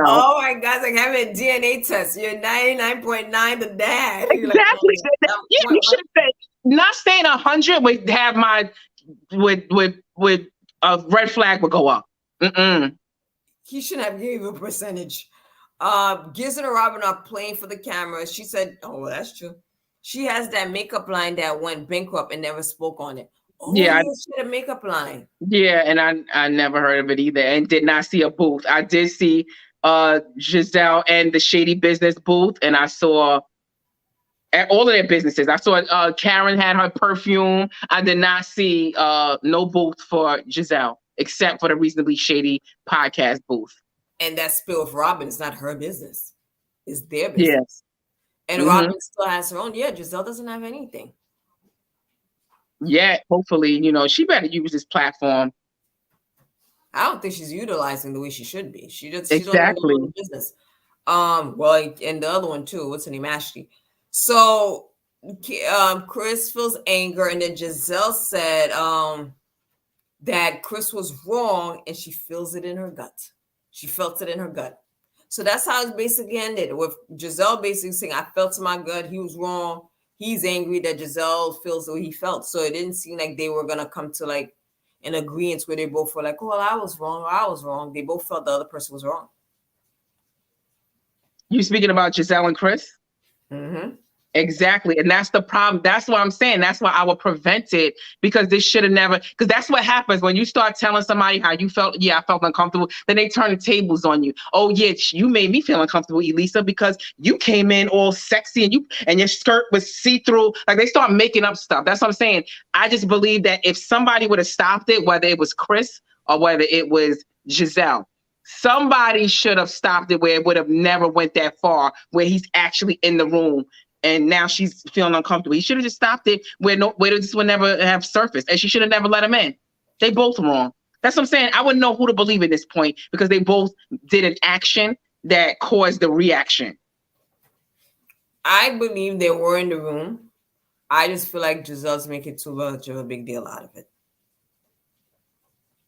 Oh my God, it's like having a DNA test. You're 99.9 the dad. Exactly. Like, yeah, you should have said, not saying 100 would have my with a red flag would go up. He shouldn't have gave a percentage. Gizelle and Robyn are playing for the camera. She said, oh, well, that's true. She has that makeup line that went bankrupt and never spoke on it. Oh, yeah, she had a makeup line. Yeah, and I never heard of it either and did not see a booth. I did see Giselle and the Shady Business booth, and I saw at all of their businesses. I saw Karen had her perfume. I did not see no booth for Giselle except for the Reasonably Shady podcast booth. And that spill with Robyn is not her business. It's their business. Yes. And Robyn still has her own. Yeah, Giselle doesn't have anything. Yeah, hopefully, she better use this platform. I don't think she's utilizing the way she should be. She just exactly don't have business. Well, and the other one too. What's her name? Ashley. So Chris feels anger, and then Giselle said that Chris was wrong, and she feels it in her gut. She felt it in her gut. So that's how it basically ended, with Giselle basically saying, I felt in my gut, he was wrong. He's angry that Giselle feels the way he felt. So it didn't seem like they were going to come to like an agreement where they both were like, oh, well, I was wrong. They both felt the other person was wrong. You speaking about Giselle and Chris? Mm-hmm. Exactly. And that's the problem. That's what I'm saying. That's why I would prevent it, because this should have never, because that's what happens when you start telling somebody how you felt. Yeah, I felt uncomfortable. Then they turn the tables on you. Oh, yeah, you made me feel uncomfortable, Elisa, because you came in all sexy and your skirt was see-through. Like they start making up stuff. That's what I'm saying. I just believe that if somebody would have stopped it, whether it was Chris or whether it was Giselle, somebody should have stopped it where it would have never went that far, where he's actually in the room. And now she's feeling uncomfortable. He should have just stopped it where this would never have surfaced. And she should have never let him in. They both wrong. That's what I'm saying. I wouldn't know who to believe at this point because they both did an action that caused the reaction. I believe they were in the room. I just feel like Giselle's making too much of a big deal out of it.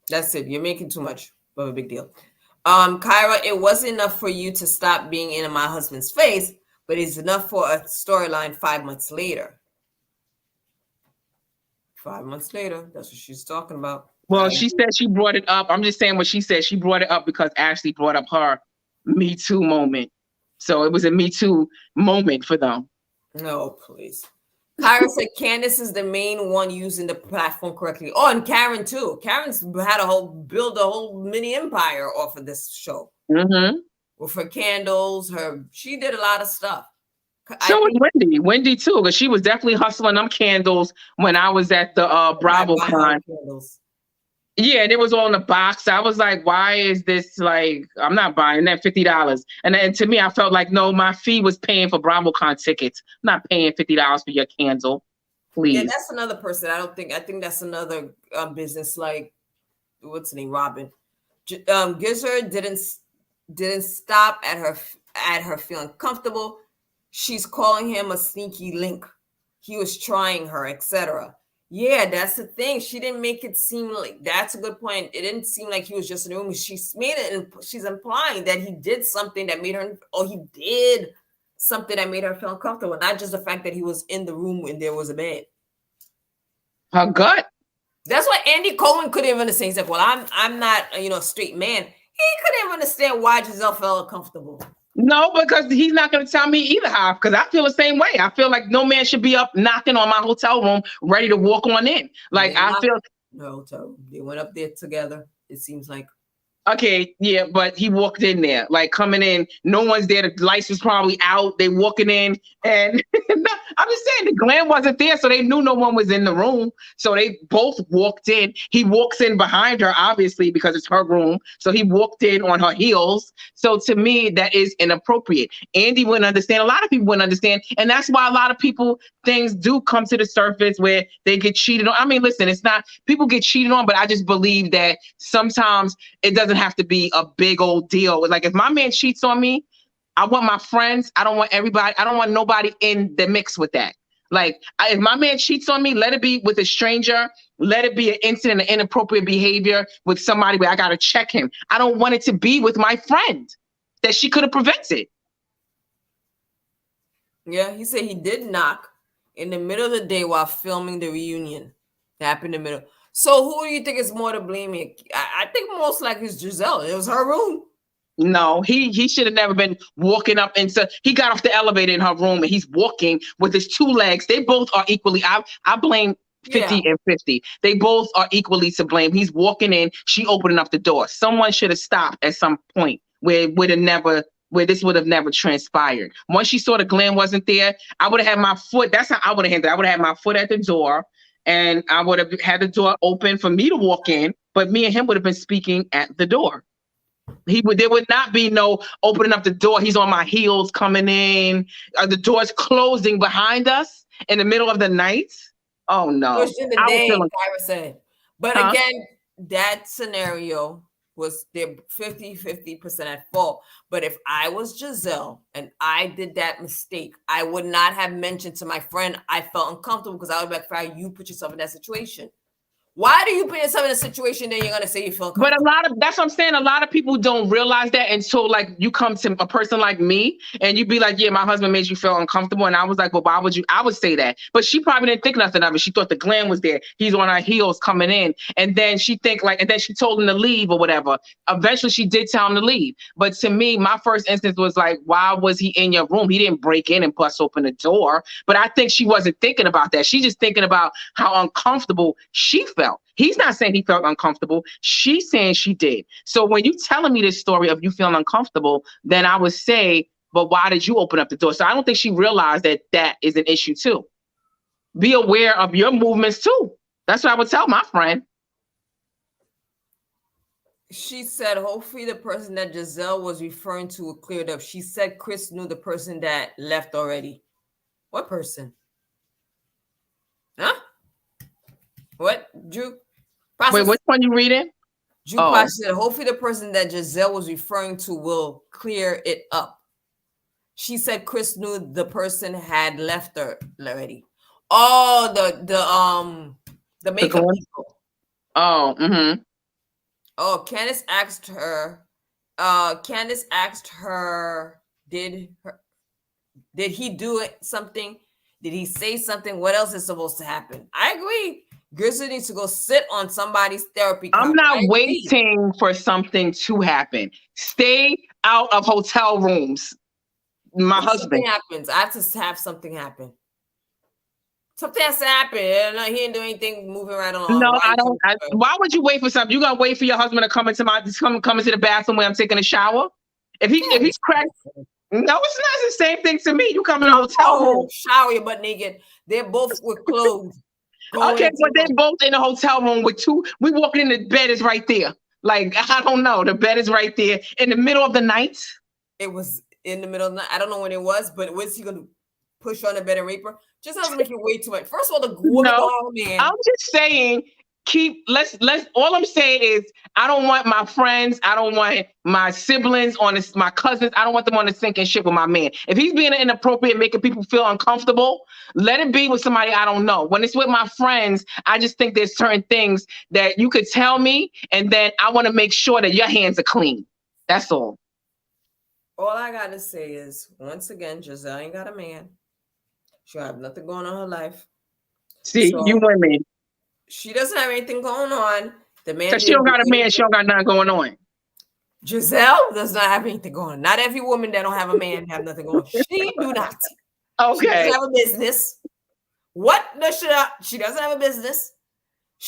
That's it. You're making too much of a big deal. Kyra, it wasn't enough for you to stop being in my husband's face, but it's enough for a storyline 5 months later. 5 months later, that's what she's talking about. Well, she said she brought it up. I'm just saying what she said. She brought it up because Ashley brought up her Me Too moment. So it was a Me Too moment for them. No, please. Kyra said Candiace is the main one using the platform correctly. Oh, and Karen too. Karen's had build a whole mini empire off of this show. Mm-hmm. With her candles, she did a lot of stuff. So was Wendy too, because she was definitely hustling them candles when I was at the BravoCon. Yeah, and it was all in the box. I was like, why is this like, I'm not buying that $50. And to me, I felt like, no, my fee was paying for BravoCon tickets. I'm not paying $50 for your candle. Please. Yeah, that's another person. I think that's another business like, what's the name? Robyn. Gizelle didn't stop at her feeling comfortable. She's calling him a sneaky link. He was trying her, etc. Yeah, that's the thing. She didn't make it seem like, that's a good point. It didn't seem like he was just in the room. She's made it, and she's implying that he did something that made her, he did something that made her feel uncomfortable, not just the fact that he was in the room when there was a bed. Her gut. That's why Andy Cohen couldn't even understand. He's like, well, I'm not, a straight man. He couldn't even understand why Giselle felt uncomfortable. No, because he's not going to tell me either, how, because I feel the same way. I feel like no man should be up knocking on my hotel room ready to walk on in. Like, I feel... No, they went up there together, it seems like. Okay, yeah, but he walked in there, like coming in. No one's there. The lights was probably out. They walking in, and I'm just saying the glam wasn't there, so they knew no one was in the room. So they both walked in. He walks in behind her, obviously, because it's her room. So he walked in on her heels. So to me, that is inappropriate. Andy wouldn't understand. A lot of people wouldn't understand, and that's why a lot of people things do come to the surface where they get cheated on. I mean, listen, it's not people get cheated on, but I just believe that sometimes it doesn't have to be a big old deal. Like if my man cheats on me, I want my friends. I don't want everybody. I don't want nobody in the mix with that. Like if my man cheats on me, let it be with a stranger. Let it be an incident of inappropriate behavior with somebody where I got to check him. I don't want it to be with my friend that she could have prevented. Yeah, he said he did knock in the middle of the day while filming the reunion. That happened in the middle. So who do you think is more to blame here? I think most likely it's Gizelle. It was her room. No, he should have never been walking up into. He got off the elevator in her room and he's walking with his two legs. They both are equally. I blame 50 and 50. They both are equally to blame. He's walking in. She opening up the door. Someone should have stopped at some point where it would have never. Where this would have never transpired. Once she saw the glam wasn't there, I would have had my foot. That's how I would have handled it. I would have had my foot at the door and I would have had the door open for me to walk in, but me and him would have been speaking at the door. There would not be no opening up the door. He's on my heels coming in. The door's closing behind us in the middle of the night. Oh no. Pushed in the day, Kyra said. But again, that scenario was they're 50% at fault. But if I was Gizelle and I did that mistake, I would not have mentioned to my friend I felt uncomfortable because I would be like, "Fry, you put yourself in that situation." Why do you put yourself in a situation that you're gonna say you feel comfortable? But that's what I'm saying. A lot of people don't realize that until like you come to a person like me and you be like, yeah, my husband made you feel uncomfortable. And I was like, well, why would you? I would say that. But she probably didn't think nothing of it. She thought the glam was there. He's on her heels coming in. And then she and then she told him to leave or whatever. Eventually she did tell him to leave. But to me, my first instance was like, why was he in your room? He didn't break in and bust open the door. But I think she wasn't thinking about that. She's just thinking about how uncomfortable she felt. He's not saying he felt uncomfortable. She's saying she did. So when you telling me this story of you feeling uncomfortable, then I would say, but why did you open up the door? So I don't think she realized that that is an issue too. Be aware of your movements too. That's what I would tell my friend. She said, hopefully the person that Gizelle was referring to cleared up. She said Chris knew the person that left already. What person? Huh? What? Drew? Wait, which one you reading? Drew said, hopefully the person that Gizelle was referring to will clear it up. She said Chris knew the person had left her already. Oh, the makeup people. Oh, mm-hmm. Oh, Candiace asked her, did he do something? Did he say something? What else is supposed to happen? I agree. Grissom needs to go sit on somebody's therapy. I'm not waiting for something to happen. Stay out of hotel rooms. My husband. Something happens. I have to have something happen. Something has to happen. He didn't do anything moving right along. No, I don't. Why would you wait for something? You gonna wait for your husband to come into the bathroom when I'm taking a shower? If he's cracked. No, it's not the same thing to me. You come in a hotel room, shower, your butt naked. They're both with clothes. Okay, but they're both in a hotel room with two. We walking in, the bed is right there. Like, I don't know. The bed is right there in the middle of the night. It was in the middle of the night. I don't know when it was, but was he going to push her on the bed and rape her? Just doesn't make it way too much. First of all, the woman, man. I'm just saying, let's all I'm saying is I don't want my friends, I don't want my siblings my cousins, I don't want them on the sinking ship with my man. If he's being inappropriate, making people feel uncomfortable, let it be with somebody I don't know. When it's with my friends, I just think there's certain things that you could tell me, and then I want to make sure that your hands are clean. That's all. All I gotta say is, once again, Giselle ain't got a man. She'll have nothing going on in her life. See, you women. She doesn't have anything going on. The man. Because she don't got a man, she don't got nothing going on. Giselle does not have anything going on. Not every woman that don't have a man have nothing going on. She do not. Okay. She doesn't have a business. What does she doesn't have a business.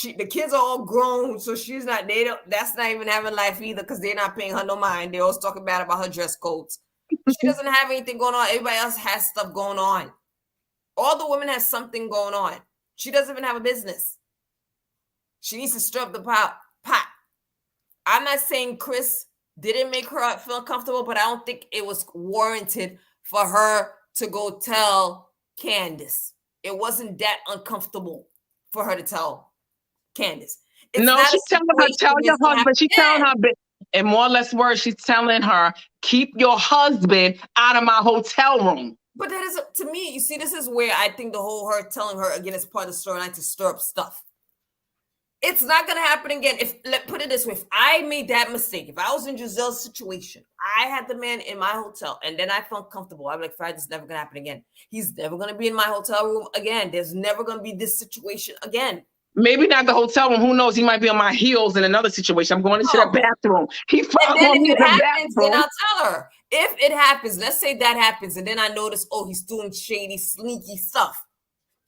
The kids are all grown, so she's not. They don't. That's not even having life either, because they're not paying her no mind. They always talking bad about her dress codes. She doesn't have anything going on. Everybody else has stuff going on. All the women has something going on. She doesn't even have a business. She needs to stir up the pot. I'm not saying Chris didn't make her feel uncomfortable, but I don't think it was warranted for her to go tell Candiace. It wasn't that uncomfortable for her to tell Candiace. No, she's telling her, tell your husband. She's telling her, in more or less words, she's telling her, keep your husband out of my hotel room. But that is, to me, you see, this is where I think the whole her telling her again is part of the storyline to stir up stuff. It's not going to happen again. Put it this way, if I made that mistake, if I was in Giselle's situation, I had the man in my hotel and then I felt comfortable, I'd be like, Friday, this is never going to happen again. He's never going to be in my hotel room again. There's never going to be this situation again. Maybe not the hotel room. Who knows? He might be on my heels in another situation. I'm going into the bathroom. He followed me in the bathroom. Then I'll tell her. If it happens, let's say that happens, and then I notice, he's doing shady, sneaky stuff.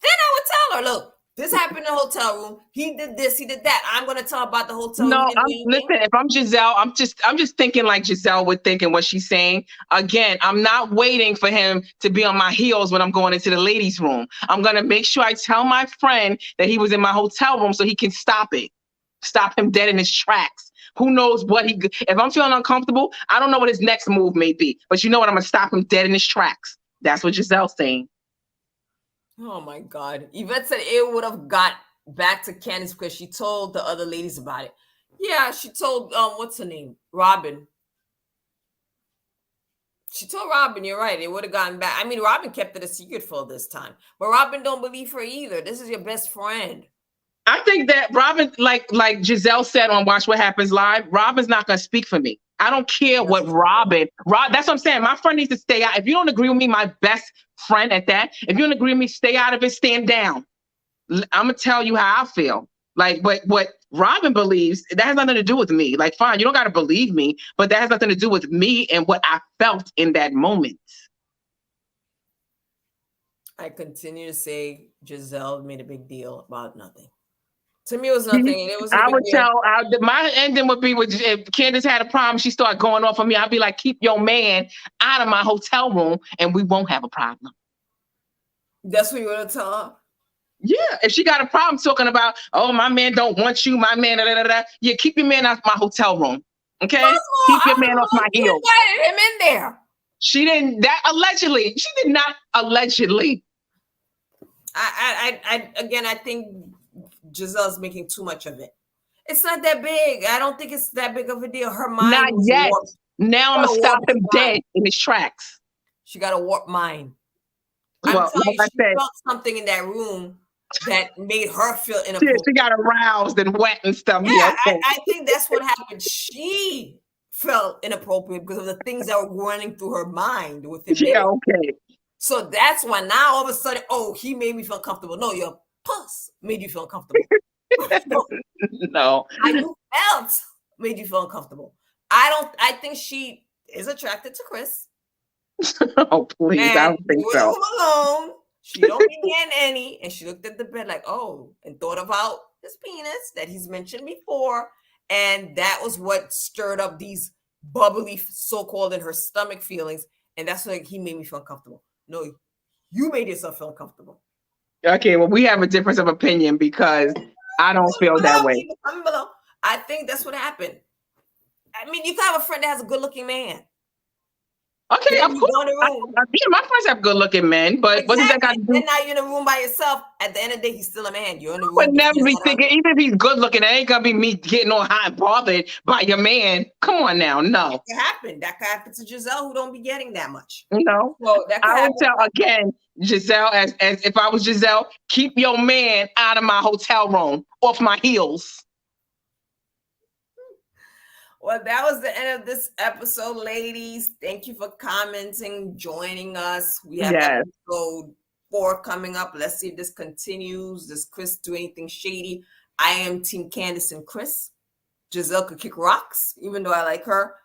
Then I would tell her, look, this happened in the hotel room. He did this, he did that. I'm going to tell about the hotel room. Listen, if I'm Giselle, I'm just thinking like Giselle would think and what she's saying. Again, I'm not waiting for him to be on my heels when I'm going into the ladies' room. I'm going to make sure I tell my friend that he was in my hotel room so he can stop it. Stop him dead in his tracks. Who knows what if I'm feeling uncomfortable, I don't know what his next move may be. But you know what? I'm going to stop him dead in his tracks. That's what Giselle's saying. Oh my God. Yvette said it would have got back to Candiace because she told the other ladies about it. Yeah, she told, what's her name? Robyn. She told Robyn, you're right. It would have gotten back. I mean, Robyn kept it a secret for this time. But Robyn don't believe her either. This is your best friend. I think that Robyn, like Giselle said on Watch What Happens Live, Robyn's not going to speak for me. I don't care what Robyn. That's what I'm saying. My friend needs to stay out. If you don't agree with me, my best friend at that, if you don't agree with me, stay out of it, stand down. I'm going to tell you how I feel. Like, what Robyn believes, that has nothing to do with me. Like, fine, you don't got to believe me, but that has nothing to do with me and what I felt in that moment. I continue to say Giselle made a big deal about nothing. To me, it was nothing. It was. I would tell. My ending would be if Candiace had a problem, she started going off on me. I'd be like, keep your man out of my hotel room, and we won't have a problem. That's what you want to tell her? Yeah. If she got a problem talking about, my man don't want you, my man, yeah, keep your man out of my hotel room. Okay, keep your man off my heels. She invited him in there. She didn't. That allegedly. She did not allegedly. I think Giselle's making too much of it. It's not that big. I don't think it's that big of a deal. Her mind. Not yet. Warped. Now I'm gonna stop him dead in his tracks. She got a warped mind. I'm telling you, she felt something in that room that made her feel inappropriate. She got aroused and wet and stuff. Yeah, I think that's what happened. She felt inappropriate because of the things that were running through her mind with him. Yeah, okay. So that's why now all of a sudden, he made me feel comfortable. No, your puss made you feel uncomfortable. No. How you felt made you feel uncomfortable. I think she is attracted to Chris. Oh, please. And I don't think so. Home alone. She don't be getting any. And she looked at the bed like, and thought about his penis that he's mentioned before. And that was what stirred up these bubbly, so-called, in her stomach feelings. And that's why he made me feel uncomfortable. No, you made yourself feel uncomfortable. Okay, well, we have a difference of opinion because I don't feel that way. I think that's what happened. I mean, you can have a friend that has a good-looking man. Okay, of course. My friends have good-looking men, but what does that got to do? Then now you're in a room by yourself. At the end of the day, he's still a man. You're in the room. I would never be thinking, even if he's good-looking, it ain't gonna be me getting all hot and bothered by your man. Come on now, no. That could happen. That could happen to Giselle, who don't be getting that much. No. So I would tell again, Giselle, as if I was Giselle, keep your man out of my hotel room, off my heels. Well, that was the end of this episode, ladies. Thank you for commenting, joining us. We have episode 4 coming up. Let's see if this continues. Does Chris do anything shady? I am Team Candiace and Chris. Giselle could kick rocks, even though I like her.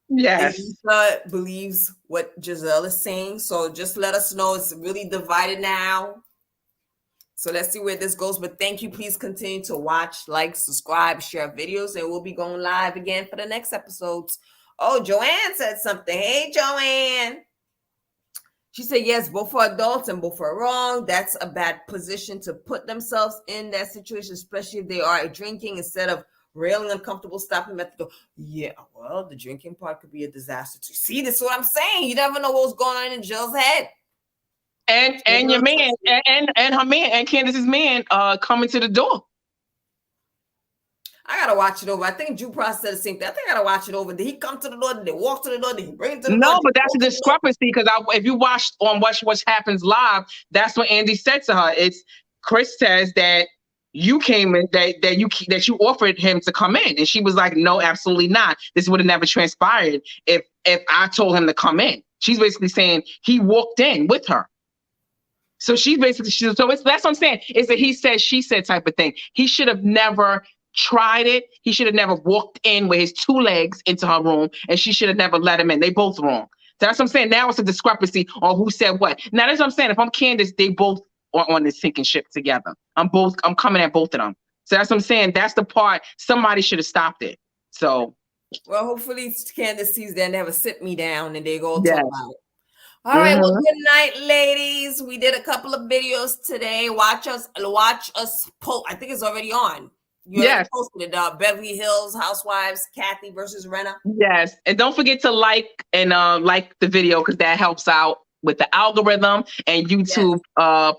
Yes. Lisa believes what Giselle is saying. So just let us know. It's really divided now. So let's see where this goes. But thank you. Please continue to watch, like, subscribe, share videos, and we'll be going live again for the next episodes. Oh, Joanne said something. Hey, Joanne. She said, yes, both are adults and both are wrong. That's a bad position to put themselves in that situation, especially if they are drinking instead of railing uncomfortable, stopping them at the door. Yeah, well, the drinking part could be a disaster too. See, this is what I'm saying. You never know what's going on in Jill's head. And your man and her man and Candiace's man coming to the door. I gotta watch it over. I think Drew Pross said the same thing. I think I gotta watch it over. Did he come to the door? Did they walk to the door? Did he bring it to the door? No, but that's a discrepancy because if you watch on What Happens Live, that's what Andy said to her. It's Chris says that you came in that you offered him to come in, and she was like, no, absolutely not. This would have never transpired if I told him to come in. She's basically saying he walked in with her. So that's what I'm saying. It's a he said, she said type of thing. He should have never tried it. He should have never walked in with his 2 legs into her room, and she should have never let him in. They both wrong. So that's what I'm saying. Now it's a discrepancy on who said what. Now that's what I'm saying. If I'm Candiace, they both are on this sinking ship together. I'm coming at both of them. So that's what I'm saying. That's the part. Somebody should have stopped it. So. Well, hopefully Candiace sees that and they have a sit me down and they go Yes. talk about it. All right, well, good night, ladies. We did a couple of videos today. Watch us post. I think it's already on. You already posted it. Beverly Hills Housewives, Kathy versus Renna. Yes, and don't forget to like the video because that helps out with the algorithm and YouTube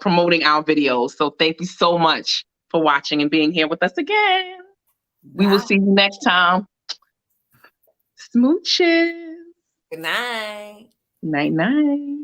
promoting our videos. So thank you so much for watching and being here with us again. Bye. We will see you next time. Smooches. Good night. Night, night.